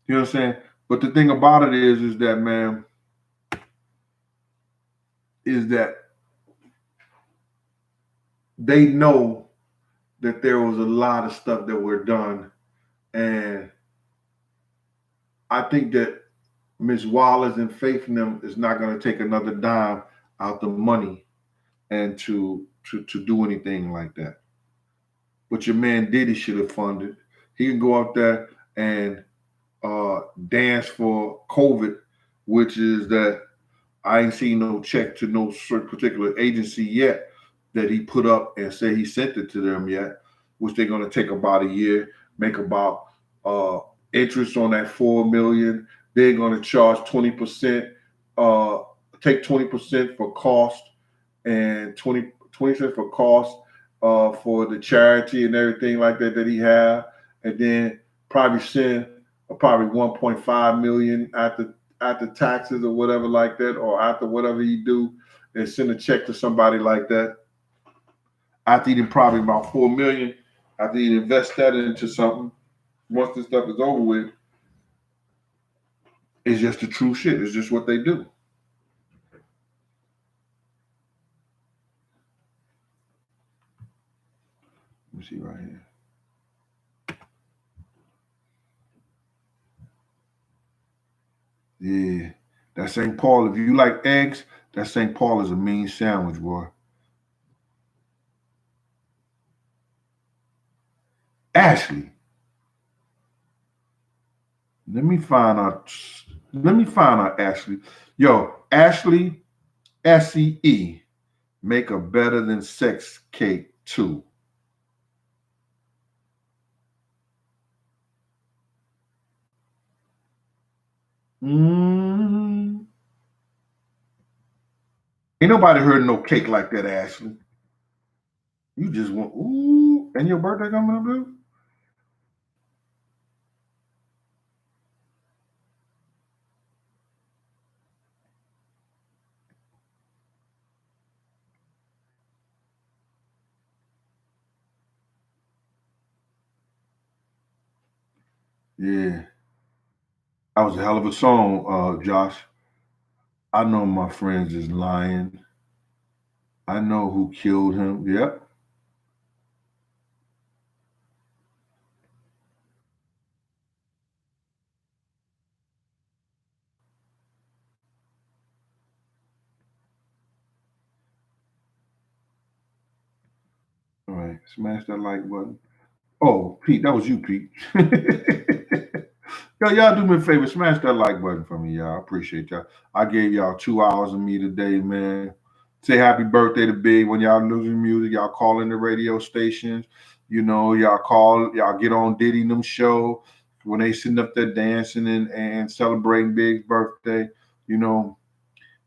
You know what I'm saying? But the thing about it is that, man, is that they know that there was a lot of stuff that were done. And I think that Ms. Wallace and Faith in them is not going to take another dime out the money and to do anything like that. But your man Diddy should have funded. He can go out there and dance for COVID, which is that I ain't seen no check to no certain particular agency yet that he put up and say he sent it to them yet, which they're going to take about a year, make about interest on that $4 million. They're going to charge 20%, take 20% for cost and 20 cents for cost for the charity and everything like that he have, and then probably send probably 1.5 million after taxes or whatever like that, or after whatever you do, and send a check to somebody like that. After eating probably about 4 million, after you invest that into something, once this stuff is over with, it's just the true shit. It's just what they do. Let me see right here. Yeah, that St. Paul. If you like eggs, that St. Paul is a mean sandwich, boy. Ashley, let me find out. Let me find out, Ashley. Yo, Ashley, SEE, make a better than sex cake too. Mm. Ain't nobody heard no cake like that, Ashley. You just want ooh, and your birthday coming up, dude? Yeah, that was a hell of a song, Josh. I know my friends is lying. I know who killed him. Yep. All right, smash that like button. Oh, Pete, that was you, Pete. Yo, y'all do me a favor, smash that like button for me, y'all. I appreciate y'all. I gave y'all 2 hours of me today, man. say happy birthday to Big when y'all losing music. Y'all call in the radio stations. Y'all get on Diddy and them show when they sitting up there dancing and celebrating Big's birthday. You know,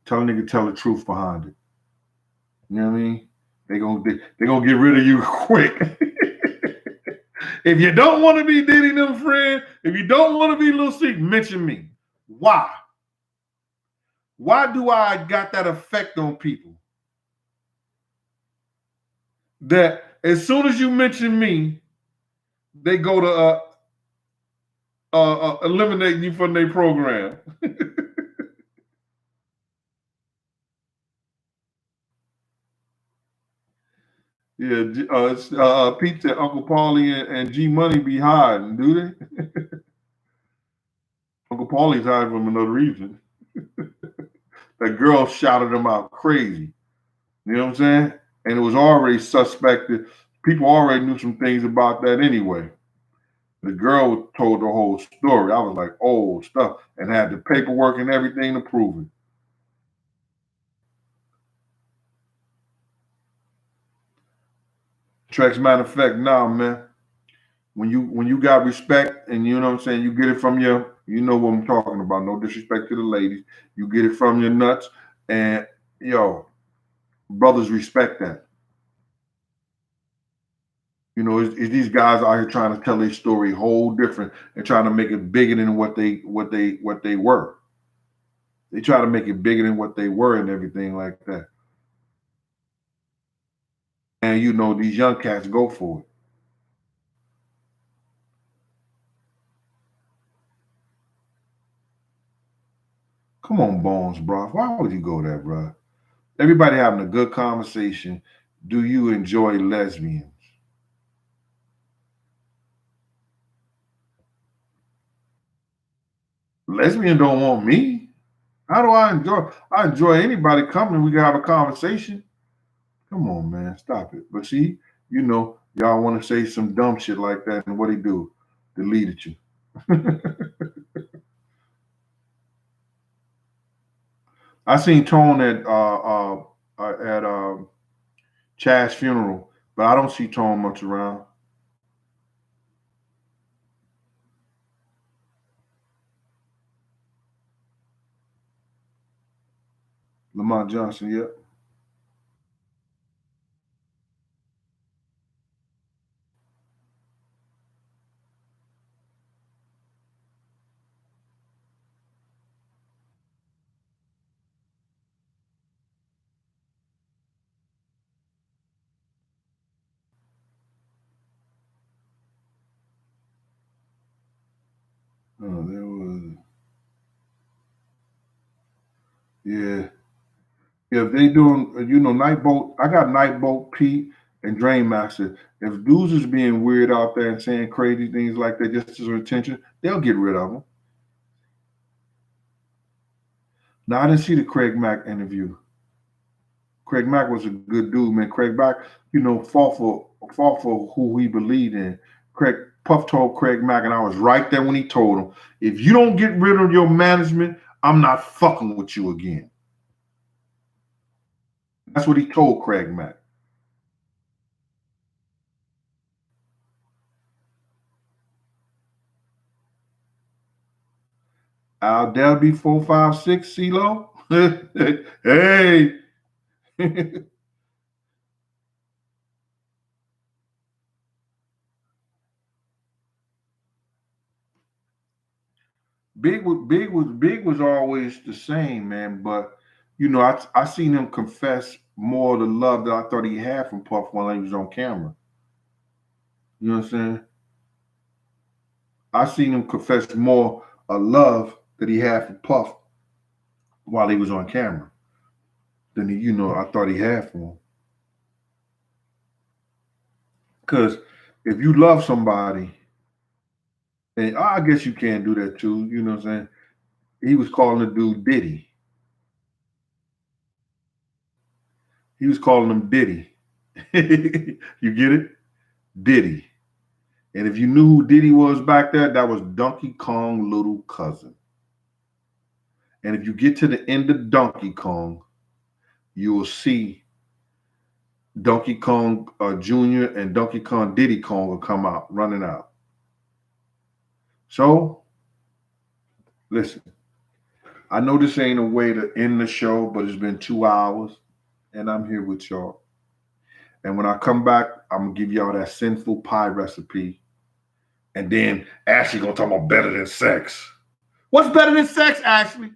tell a nigga tell the truth behind it. You know what I mean? They gonna get rid of you quick. If you don't want to be Diddy and them friend, if you don't want to be Lil C, mention me. Why? Why do I got that effect on people? That as soon as you mention me, they go to eliminating you from their program. Yeah, Pete said Uncle Paulie and G Money be hiding, do they? Uncle Paulie's hiding from another reason. That girl shouted him out crazy. You know what I'm saying? And it was already suspected. People already knew some things about that anyway. The girl told the whole story. I was like, oh, stuff, and had the paperwork and everything to prove it. Trex, matter of fact, nah, man. When you got respect and you know what I'm saying, you get it from you know what I'm talking about. No disrespect to the ladies. You get it from your nuts. And yo, brothers respect that. You know, it's these guys out here trying to tell their story whole different and trying to make it bigger than what they were. They try to make it bigger than what they were and everything like that. And you know, these young cats go for it. Come on, Bones, bro. Why would you go there, bro? Everybody having a good conversation. Do you enjoy lesbians? Lesbian don't want me. How do I enjoy? I enjoy anybody coming. We can have a conversation. Come on, man, stop it. But see, you know, y'all want to say some dumb shit like that, and what he do? Deleted you. I seen Tone at Chad's funeral, but I don't see Tone much around. Lamont Johnson, yep. Oh, there was, yeah. If they doing, Nightboat, I got Nightboat, Pete, and Drain Master. If dudes is being weird out there and saying crazy things like that just as attention, they'll get rid of them. Now, I didn't see the Craig Mack interview. Craig Mack was a good dude, man. Craig Mack, fought for who he believed in. Craig Puff told Craig Mack, and I was right there when he told him, if you don't get rid of your management, I'm not fucking with you again. That's what he told Craig Mack. Al Delby 456 CeeLo. Hey. Big was always the same, man. But I seen him confess more of the love that I thought he had from Puff while he was on camera. You know what I'm saying? I seen him confess more of love that he had for Puff while he was on camera than I thought he had for him. Because if you love somebody, and I guess you can do that too, you know what I'm saying? He was calling the dude Diddy. He was calling him Diddy. You get it? Diddy. And if you knew who Diddy was back there, that was Donkey Kong little cousin. And if you get to the end of Donkey Kong, you will see Donkey Kong Jr. and Donkey Kong Diddy Kong will come out, running out. So, listen, I know this ain't a way to end the show, but it's been 2 hours, and I'm here with y'all. And when I come back, I'm gonna give y'all that sinful pie recipe. And then Ashley gonna talk about better than sex. What's better than sex, Ashley?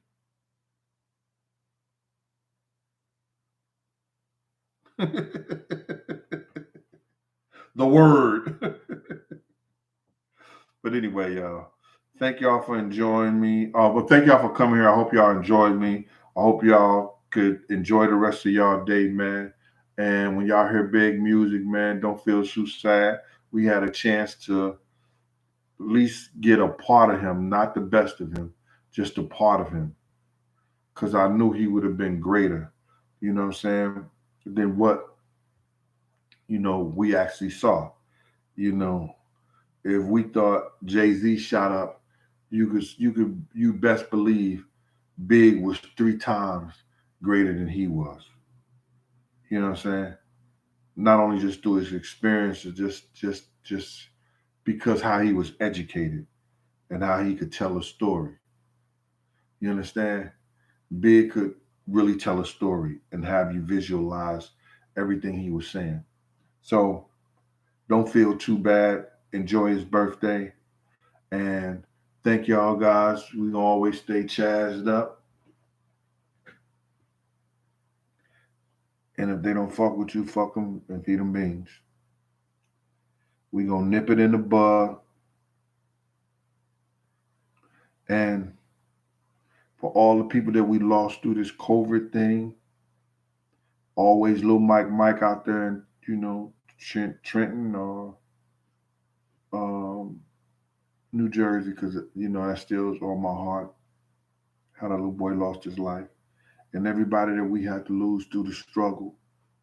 The word. But anyway, y'all, thank y'all for enjoying me. But thank y'all for coming here. I hope y'all enjoyed me. I hope y'all could enjoy the rest of y'all day, man. And when y'all hear big music, man, don't feel too sad. We had a chance to at least get a part of him, not the best of him, just a part of him. Because I knew he would have been greater, you know what I'm saying, than what, we actually saw. You know, if we thought Jay-Z shot up, you best believe Big was 3 times greater than he was. You know what I'm saying? Not only just through his experiences, just because how he was educated and how he could tell a story. You understand? Big could really tell a story and have you visualize everything he was saying. So don't feel too bad. Enjoy his birthday. And thank y'all guys. We gonna always stay chazzed up. And if they don't fuck with you, fuck them and feed them beans. We gonna nip it in the bud. And for all the people that we lost through this COVID thing, always little Mike out there in, Trenton or um, New Jersey, because that still is on my heart. How that little boy lost his life. And everybody that we had to lose through the struggle,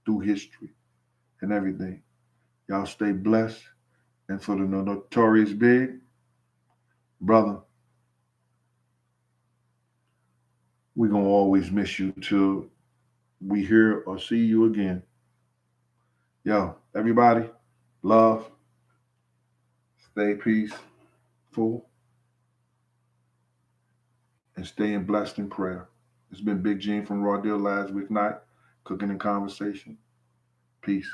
through history and everything. Y'all stay blessed. And for the Notorious Big, brother, we gonna always miss you till we hear or see you again. Yo, everybody, love, stay peaceful, and staying blessed in prayer. It's been Big Gene from Raw Deal last week night, cooking and conversation. Peace.